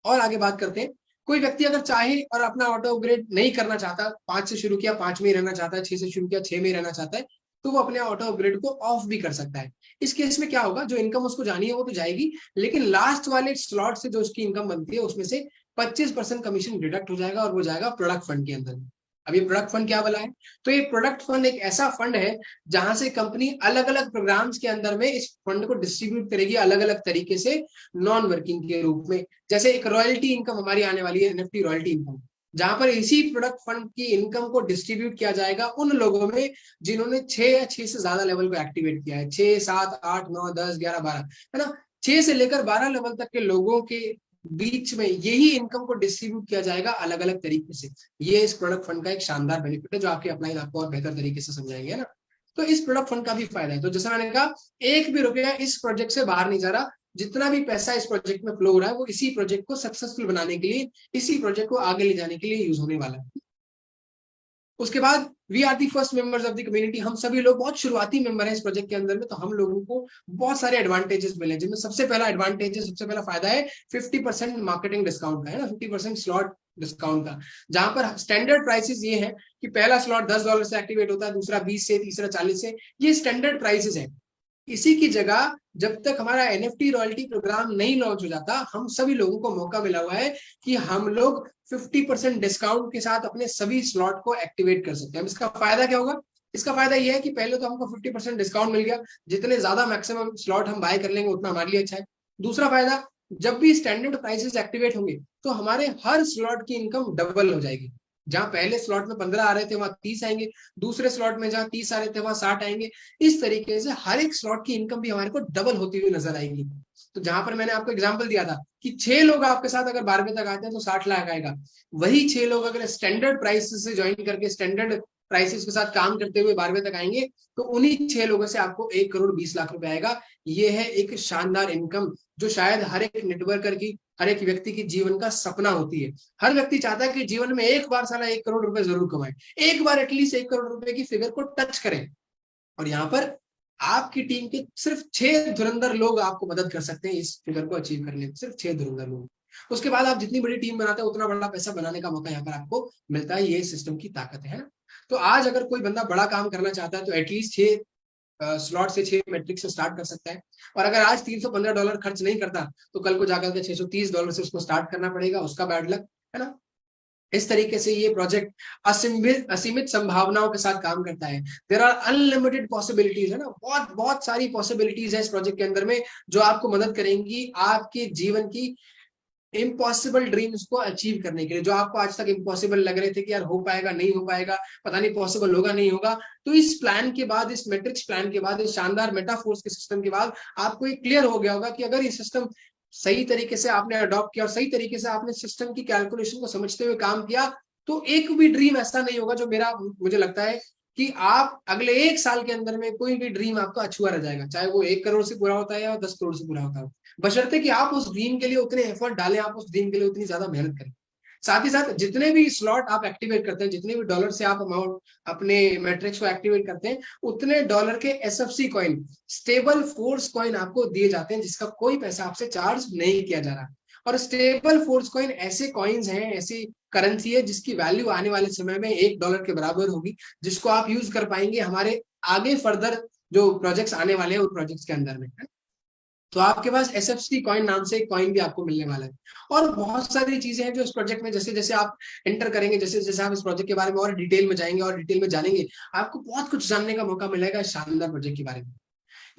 और आगे बात करते हैं, कोई व्यक्ति अगर चाहे और अपना ऑटो अपग्रेड नहीं करना चाहता, 5 से शुरू किया 5 में ही रहना चाहता है, 6 से शुरू किया 6 में ही रहना चाहता है, तो वो अपने ऑटो अपग्रेड को ऑफ भी कर सकता है। इस केस में क्या होगा, जो इनकम उसको जानी है वो तो जाएगी, लेकिन लास्ट वाले स्लॉट से जो उसकी इनकम बनती है उसमें से 25% कमीशन डिडक्ट हो जाएगा और वो जाएगा प्रोडक्ट फंड के अंदर। अब ये प्रोडक्ट फंड क्या वाला है, तो ये प्रोडक्ट फंड एक ऐसा फंड है जहां से कंपनी अलग अलग प्रोग्राम्स के अंदर में इस फंड को डिस्ट्रीब्यूट करेगी अलग अलग तरीके से नॉन वर्किंग के रूप में। जैसे एक रॉयल्टी इनकम हमारी आने वाली है, एनएफटी रॉयल्टी इनकम, जहां पर इसी प्रोडक्ट फंड की इनकम को डिस्ट्रीब्यूट किया जाएगा उन लोगों में जिन्होंने 6 या 6 से ज्यादा लेवल को एक्टिवेट किया है, 6 7 8 9 10 11 12, है ना, 6 से लेकर 12 लेवल तक के लोगों के बीच में यही इनकम को डिस्ट्रीब्यूट किया जाएगा अलग अलग तरीके से। ये इस प्रोडक्ट फंड का एक शानदार बेनिफिट है जो आपके अपलाइन आपको और बेहतर तरीके से समझाएंगे, है ना। तो इस प्रोडक्ट फंड का भी फायदा है। तो जैसा मैंने कहा, एक भी रुपया इस प्रोजेक्ट से बाहर नहीं जा रहा, जितना भी पैसा इस प्रोजेक्ट में फ्लो हो रहा है वो इसी प्रोजेक्ट को सक्सेसफुल बनाने के लिए, इसी प्रोजेक्ट को आगे ले जाने के लिए यूज होने वाला है। उसके बाद we are the first members of the community, हम सभी लोग बहुत शुरुआती मेंबर हैं इस प्रोजेक्ट के अंदर में, तो हम लोगों को बहुत सारे एडवांटेजेस मिले, जिनमें सबसे पहला एडवांटेज, सबसे पहला फायदा है 50% मार्केटिंग डिस्काउंट का, है ना, 50% स्लॉट डिस्काउंट का, जहां पर स्टैंडर्ड प्राइसेस ये है कि पहला स्लॉट $10 से एक्टिवेट होता है, दूसरा 20 से, तीसरा 40 से, ये स्टैंडर्ड प्राइसेस है। इसी की जगह जब तक हमारा एनएफटी रॉयल्टी प्रोग्राम नहीं लॉन्च हो जाता, हम सभी लोगों को मौका मिला हुआ है कि हम लोग 50% डिस्काउंट के साथ अपने सभी स्लॉट को एक्टिवेट कर सकते हैं। इसका फायदा क्या होगा, इसका फायदा यह है कि पहले तो हमको 50% डिस्काउंट मिल गया, जितने ज्यादा मैक्सिमम स्लॉट हम बाय कर लेंगे उतना हमारे लिए अच्छा है। दूसरा फायदा, जब भी स्टैंडर्ड प्राइसेस एक्टिवेट होंगे तो हमारे हर स्लॉट की इनकम डबल हो जाएगी। जहां पहले स्लॉट में 15 आ रहे थे वहां 30 आएंगे, दूसरे स्लॉट में जहां 30 आ रहे थे वहां 60 आएंगे। इस तरीके से हर एक स्लॉट की इनकम भी हमारे को डबल होती हुई नजर आएगी। तो जहां पर मैंने आपको एग्जांपल दिया था कि 6 लोग आपके साथ अगर 12वीं तक आते हैं तो 60 लाख आएगा, वही 6 लोग अगर स्टैंडर्ड प्राइस से ज्वाइन करके स्टैंडर्ड प्राइसेस के साथ काम करते हुए 12वीं तक आएंगे तो उन्हीं 6 लोगों से आपको 1,20,00,000 रुपए आएगा। ये है एक शानदार इनकम जो शायद हर एक नेटवर्कर की, हर एक व्यक्ति की जीवन का सपना होती है। हर व्यक्ति चाहता है कि जीवन में एक बार साला 1 करोड़ रुपए जरूर कमाए, एक बार एटलीस्ट 1 करोड़ रुपए की फिगर को टच करें। और यहाँ पर आपकी टीम के सिर्फ 6 धुरंधर लोग आपको मदद कर सकते हैं इस फिगर को अचीव करने में, सिर्फ 6 धुरंधर लोग। उसके बाद आप जितनी बड़ी टीम बनाते हैं उतना बड़ा पैसा बनाने का मौका यहाँ पर आपको मिलता है। ये सिस्टम की ताकत है ना। तो आज अगर कोई बंदा बड़ा काम करना चाहता है तो एटलीस्ट 6 स्लॉट से 6 मैट्रिक से स्टार्ट कर सकता है। और अगर आज $315 खर्च नहीं करता तो कल को जाकर के $630 से उसको स्टार्ट करना पड़ेगा, उसका बैड लक, है ना। इस तरीके से ये प्रोजेक्ट असीमित संभावनाओं के साथ काम करता है। देयर आर अनलिमिटेड पॉसिबिलिटीज, है ना, बहुत बहुत सारी पॉसिबिलिटीज है इस प्रोजेक्ट के अंदर में जो आपको मदद करेंगी आपके जीवन की इम्पॉसिबल ड्रीम्स को अचीव करने के लिए। जो आपको आज तक इम्पॉसिबल लग रहे थे कि यार हो पाएगा नहीं हो पाएगा, पता नहीं पॉसिबल होगा नहीं होगा, तो इस प्लान के बाद, इस मैट्रिक्स प्लान के बाद, इस शानदार मेटाफोर्स के सिस्टम के बाद आपको ये क्लियर हो गया होगा कि अगर ये सिस्टम सही तरीके से आपने अडॉप्ट किया और सही तरीके से आपने सिस्टम की कैलकुलेशन को समझते हुए काम किया तो एक भी ड्रीम ऐसा नहीं होगा जो मेरा, मुझे लगता है कि आप अगले 1 साल के अंदर में कोई भी ड्रीम आपका अछूता रह जाएगा, चाहे वो 1 करोड़ से पूरा होता है या 10 करोड़ से पूरा होता है, बशर्ते कि आप उस ड्रीम के लिए उतने एफर्ट डालें, आप उस ड्रीम के लिए उतनी ज्यादा मेहनत करें। साथ ही साथ जितने भी स्लॉट आप एक्टिवेट करते हैं, जितने भी डॉलर से आप अमाउंट अपने मैट्रिक्स को एक्टिवेट करते हैं, उतने डॉलर के SFC coin, stable force coin आपको दिए जाते हैं जिसका कोई पैसा आपसे चार्ज नहीं किया जा रहा। और स्टेबल फोर्स कॉइन ऐसे कॉइन्स हैं, ऐसी करेंसी है जिसकी वैल्यू आने वाले समय में $1 के बराबर होगी, जिसको आप यूज कर पाएंगे हमारे आगे फर्दर जो प्रोजेक्ट्स आने वाले हैं उन प्रोजेक्ट्स के अंदर में। तो आपके पास एसएफसी कॉइन नाम से एक कॉइन भी आपको मिलने वाला है। और बहुत सारी चीजें हैं जो इस प्रोजेक्ट में, जैसे जैसे आप एंटर करेंगे, जैसे जैसे आप इस प्रोजेक्ट के बारे में और डिटेल में जाएंगे और डिटेल में जानेंगे, आपको बहुत कुछ जानने का मौका मिलेगा इस शानदार प्रोजेक्ट के बारे में।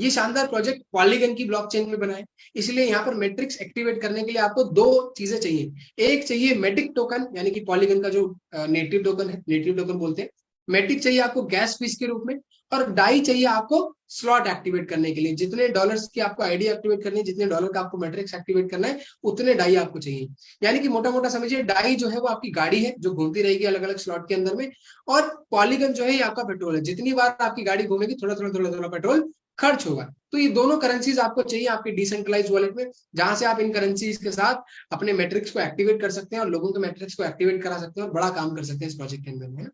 ये शानदार प्रोजेक्ट पॉलीगन की ब्लॉकचेन में बना है, इसलिए यहाँ पर मैट्रिक्स एक्टिवेट करने के लिए आपको 2 चीजें चाहिए। एक चाहिए मेटिक टोकन, यानी कि पॉलीगन का जो नेटिव टोकन है, नेटिव टोकन बोलते हैं। मेटिक चाहिए आपको गैस फीस के रूप में, और डाई चाहिए आपको स्लॉट एक्टिवेट करने के लिए। जितने डॉलर्स की आपको आईडी एक्टिवेट करनी है, जितने डॉलर का आपको मैट्रिक्स एक्टिवेट करना है, उतने डाई आपको चाहिए। यानी कि मोटा मोटा समझिए, डाई जो है वो आपकी गाड़ी है जो घूमती रहेगी अलग अलग स्लॉट के अंदर में, और पॉलीगन जो है ये आपका पेट्रोल है। जितनी बार आपकी गाड़ी घूमेगी थोड़ा थोड़ा थोड़ा थोड़ा पेट्रोल खर्च होगा। तो ये दोनों करेंसीज आपको चाहिए आपके डिसेंट्रलाइज्ड वॉलेट में, जहां से आप इन करेंसीज के साथ अपने मैट्रिक्स को एक्टिवेट कर सकते हैं और लोगों के मैट्रिक्स को एक्टिवेट करा सकते हैं और बड़ा काम कर सकते हैं इस प्रोजेक्ट के अंदर में।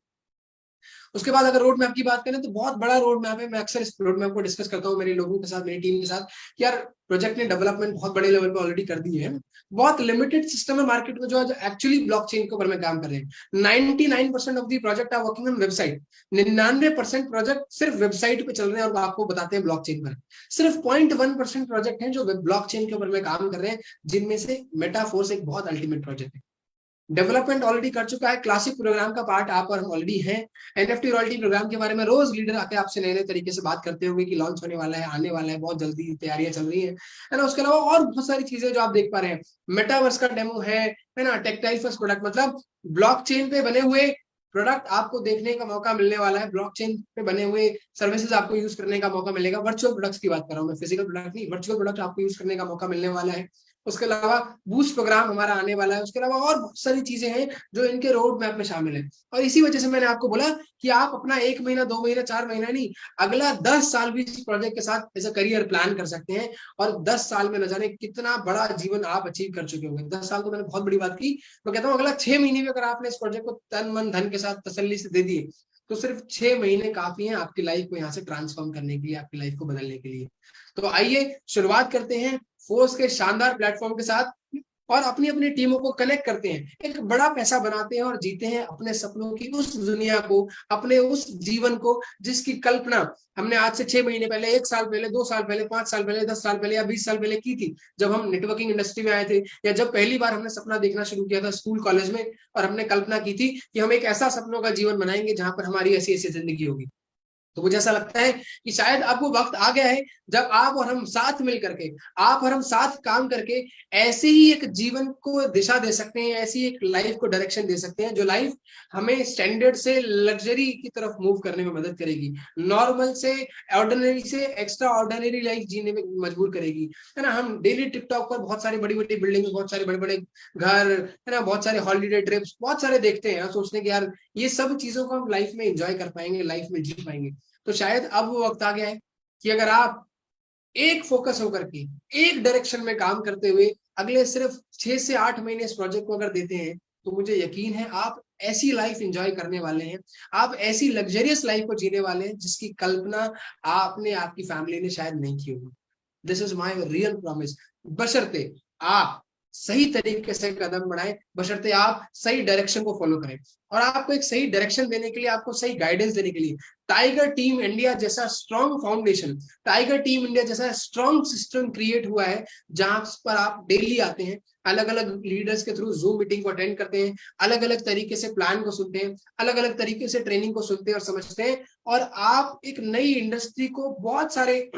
उसके बाद अगर रोड मैप की बात करें तो बहुत बड़ा रोड मैप है। मैं अक्सर इस रोड मैप को डिस्कस करता हूँ मेरे लोगों के साथ, मेरी टीम के साथ, कि यार प्रोजेक्ट ने डेवलपमेंट बहुत बड़े लेवल पे ऑलरेडी कर दी है। बहुत लिमिटेड सिस्टम है मार्केट में जो आज एक्चुअली ब्लॉकचेन के ऊपर में काम कर रहे हैं। 99% of the project are working on website. 99% project सिर्फ वेबसाइट पे चल रहे हैं और आपको बताते हैं ब्लॉकचेन पर। सिर्फ 0.1% प्रोजेक्ट हैं जो ब्लॉकचेन के ऊपर में काम कर रहे हैं, जिनमें से मेटाफोर्स एक बहुत अल्टीमेट प्रोजेक्ट है। डेवलपमेंट ऑलरेडी कर चुका है, क्लासिक प्रोग्राम का पार्ट आप और हम ऑलरेडी हैं। एनएफटी रॉयल्टी प्रोग्राम के बारे में रोज लीडर आके आपसे नए नए तरीके से बात करते होंगे कि लॉन्च होने वाला है, आने वाला है, बहुत जल्दी तैयारियां चल रही है ना। उसके अलावा और बहुत सारी चीजें जो आप देख पा रहे हैं, मेटावर्स का डेमो है ना, टेक्टाइल फर्स्ट प्रोडक्ट, मतलब ब्लॉकचेन पे बने हुए प्रोडक्ट आपको देखने का मौका मिलने वाला है। ब्लॉकचेन पे बने हुए सर्विसेज आपको यूज करने का मौका मिलेगा। वर्चुअल प्रोडक्ट्स की बात कर रहा हूँ मैं, फिजिकल प्रोडक्ट नहीं, वर्चुअल प्रोडक्ट आपको यूज करने का मौका मिलने वाला है। उसके अलावा बूस्ट प्रोग्राम हमारा आने वाला है। उसके अलावा और बहुत सारी चीजें हैं जो इनके रोड मैप में शामिल है। और इसी वजह से मैंने आपको बोला कि आप अपना 1 महीना, 2 महीना, 4 महीना नहीं, अगला 10 साल भी इस प्रोजेक्ट के साथ एज अ करियर प्लान कर सकते हैं। और 10 साल में न जाने कितना बड़ा जीवन आप अचीव कर चुके होंगे। 10 साल तो मैंने बहुत बड़ी बात की। मैं कहता हूँ अगला 6 महीने में अगर आपने इस प्रोजेक्ट को तन मन धन के साथ तसल्ली से दे दिए तो सिर्फ 6 महीने काफी हैं आपकी लाइफ को यहाँ से ट्रांसफॉर्म करने के लिए, आपकी लाइफ को बदलने के लिए। तो आइए शुरुआत करते हैं फोर्स के शानदार प्लेटफॉर्म के साथ और अपनी अपनी टीमों को कनेक्ट करते हैं, एक बड़ा पैसा बनाते हैं और जीते हैं अपने सपनों की उस दुनिया को, अपने उस जीवन को जिसकी कल्पना हमने आज से 6 महीने पहले, 1 साल पहले, 2 साल पहले, 5 साल पहले, 10 साल पहले या 20 साल पहले की थी, जब हम नेटवर्किंग इंडस्ट्री में आए थे, या जब पहली बार हमने सपना देखना शुरू किया था स्कूल कॉलेज में और हमने कल्पना की थी कि हम एक ऐसा सपनों का जीवन बनाएंगे जहां पर हमारी ऐसी ऐसी जिंदगी होगी। तो मुझे ऐसा लगता है कि शायद अब वो वक्त आ गया है जब आप और हम साथ मिल करके, आप और हम साथ काम करके ऐसे ही एक जीवन को दिशा दे सकते हैं, ऐसी एक लाइफ को डायरेक्शन दे सकते हैं जो लाइफ हमें स्टैंडर्ड से लग्जरी की तरफ मूव करने में मदद करेगी, नॉर्मल से ऑर्डिनरी से एक्स्ट्रा ऑर्डिनरी लाइफ जीने में मजबूर करेगी, है ना। हम डेली टिकटॉक पर बहुत सारी बड़ी बड़ी बिल्डिंग, बहुत सारे बड़े बड़े घर, है ना, बहुत सारे हॉलीडे ट्रिप्स, बहुत सारे देखते हैं, सोचते हैं कि यार ये सब चीजों को हम लाइफ में एंजॉय कर पाएंगे, लाइफ में जी पाएंगे। तो शायद अब वो वक्त आ गया है कि अगर आप एक फोकस होकर के एक डायरेक्शन में काम करते हुए अगले सिर्फ 6 से 8 महीने इस प्रोजेक्ट को अगर देते हैं तो मुझे यकीन है आप ऐसी लाइफ एंजॉय करने वाले हैं, आप ऐसी लग्जरियस लाइफ को जीने वाले हैं जिसकी कल्पना आपने, आपकी फैमिली ने शायद नहीं की होगी। This is my real promise, बशर्ते आप सही तरीके से कदम बढ़ाएं, बशर्ते आप सही डायरेक्शन को फॉलो करें। और आपको एक सही डायरेक्शन देने के लिए, आपको सही गाइडेंस देने के लिए टाइगर टीम इंडिया जैसा strong foundation, tiger Team India जैसा स्ट्रॉन्ग सिस्टम क्रिएट हुआ है जहां पर आप डेली आते हैं, अलग अलग लीडर्स के थ्रू जूम मीटिंग को अटेंड करते हैं, अलग अलग तरीके से प्लान को सुनते हैं, अलग अलग तरीके से ट्रेनिंग को सुनते हैं और समझते हैं, और आप एक नई इंडस्ट्री को बहुत सारे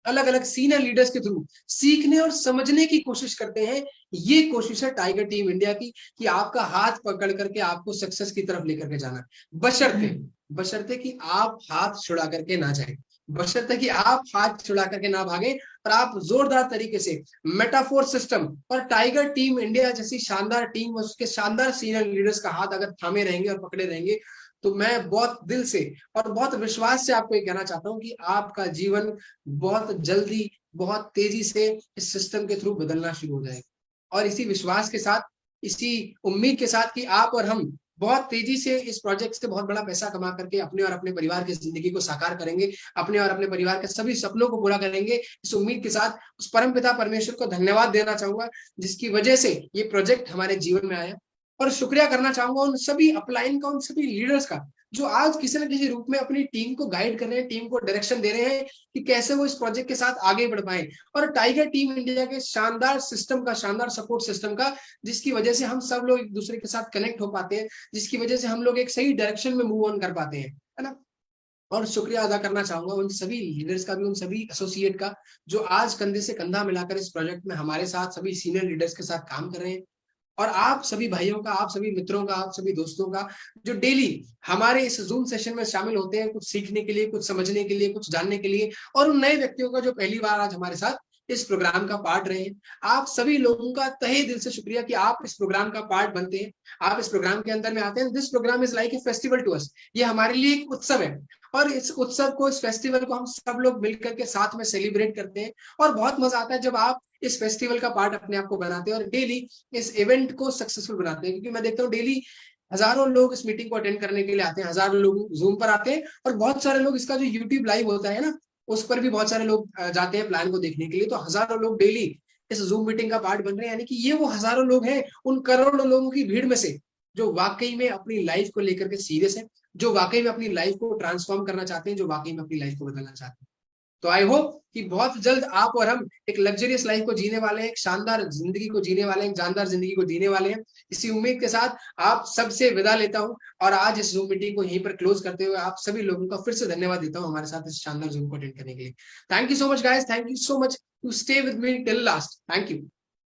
अलग अलग सीनियर लीडर्स के थ्रू सीखने और समझने की कोशिश करते हैं। ये कोशिश है टाइगर टीम इंडिया की कि आपका हाथ पकड़ करके आपको सक्सेस की तरफ लेकर के जाना, बशर्ते बशर्ते कि आप हाथ छुड़ा करके ना जाएं, बशर्ते कि आप हाथ छुड़ा करके ना भागें और आप जोरदार तरीके से मेटाफोर सिस्टम और टाइगर टीम इंडिया जैसी शानदार टीम और उसके शानदार सीनियर लीडर्स का हाथ अगर थामे रहेंगे और पकड़े रहेंगे तो मैं बहुत दिल से और बहुत विश्वास से आपको ये कहना चाहता हूं कि आपका जीवन बहुत जल्दी, बहुत तेजी से इस सिस्टम के थ्रू बदलना शुरू हो जाएगा। और इसी विश्वास के साथ, इसी उम्मीद के साथ कि आप और हम बहुत तेजी से इस प्रोजेक्ट से बहुत बड़ा पैसा कमा करके अपने और अपने परिवार की जिंदगी को साकार करेंगे, अपने और अपने परिवार के सभी सपनों को पूरा करेंगे, इस उम्मीद के साथ उस परमपिता परमेश्वर को धन्यवाद देना चाहूंगा जिसकी वजह से ये प्रोजेक्ट हमारे जीवन में आया। और शुक्रिया करना चाहूंगा उन सभी अपलाइन का, उन सभी लीडर्स का जो आज किसी न किसी रूप में अपनी टीम को गाइड कर रहे हैं, टीम को डायरेक्शन दे रहे हैं कि कैसे वो इस प्रोजेक्ट के साथ आगे बढ़ पाए। और टाइगर टीम इंडिया के शानदार सिस्टम का, शानदार सपोर्ट सिस्टम का, जिसकी वजह से हम सब लोग एक दूसरे के साथ कनेक्ट हो पाते हैं, जिसकी वजह से हम लोग एक सही डायरेक्शन में मूव ऑन कर पाते हैं, है ना। और शुक्रिया अदा करना चाहूंगा उन सभी लीडर्स का भी, उन सभी एसोसिएट का जो आज कंधे से कंधा मिलाकर इस प्रोजेक्ट में हमारे साथ, सभी सीनियर लीडर्स के साथ काम कर रहे हैं। और आप सभी भाइयों का, आप सभी मित्रों का, आप सभी दोस्तों का जो डेली हमारे इस जूम सेशन में शामिल होते हैं, कुछ सीखने के लिए, कुछ समझने के लिए, कुछ जानने के लिए, और उन नए व्यक्तियों का जो पहली बार आज हमारे साथ इस प्रोग्राम का पार्ट रहे हैं। आप सभी लोगों का तहे दिल से शुक्रिया कि आप इस प्रोग्राम का पार्ट बनते हैं, आप इस प्रोग्राम के अंदर में आते हैं। This programme is like a festival to us, ये हमारे लिए एक उत्सव है और इस उत्सव को, इस फेस्टिवल को हम सब लोग मिलकर के साथ में सेलिब्रेट करते हैं। और बहुत मजा आता है जब आप इस फेस्टिवल का पार्ट अपने आप को बनाते हैं और डेली इस इवेंट को सक्सेसफुल बनाते हैं, क्योंकि मैं देखता हूँ डेली हजारों लोग इस मीटिंग को अटेंड करने के लिए आते हैं, हजारों लोग जूम पर आते हैं, और बहुत सारे लोग इसका जो यूट्यूब लाइव होता है ना, उस पर भी बहुत सारे लोग जाते हैं प्लान को देखने के लिए। तो हजारों लोग डेली इस जूम मीटिंग का पार्ट बन रहे हैं, यानी कि ये वो हजारों लोग हैं उन करोड़ों लोगों की भीड़ में से जो वाकई में अपनी लाइफ को लेकर के सीरियस है, जो वाकई में अपनी लाइफ को ट्रांसफॉर्म करना चाहते हैं, जो वाकई में अपनी लाइफ को बदलना चाहते हैं। तो आई होप कि बहुत जल्द आप और हम एक लग्जरियस लाइफ को जीने वाले हैं, एक शानदार जिंदगी को जीने वाले हैं, जानदार जिंदगी को जीने वाले हैं। इसी उम्मीद के साथ आप सबसे विदा लेता हूं, और आज इस जूम मीटिंग को यहीं पर क्लोज करते हुए आप सभी लोगों का फिर से धन्यवाद देता हूं हमारे साथ इस शानदार जूम को अटेंड करने के लिए। Thank you so much guys, thank you so much to stay with me till last. Thank you.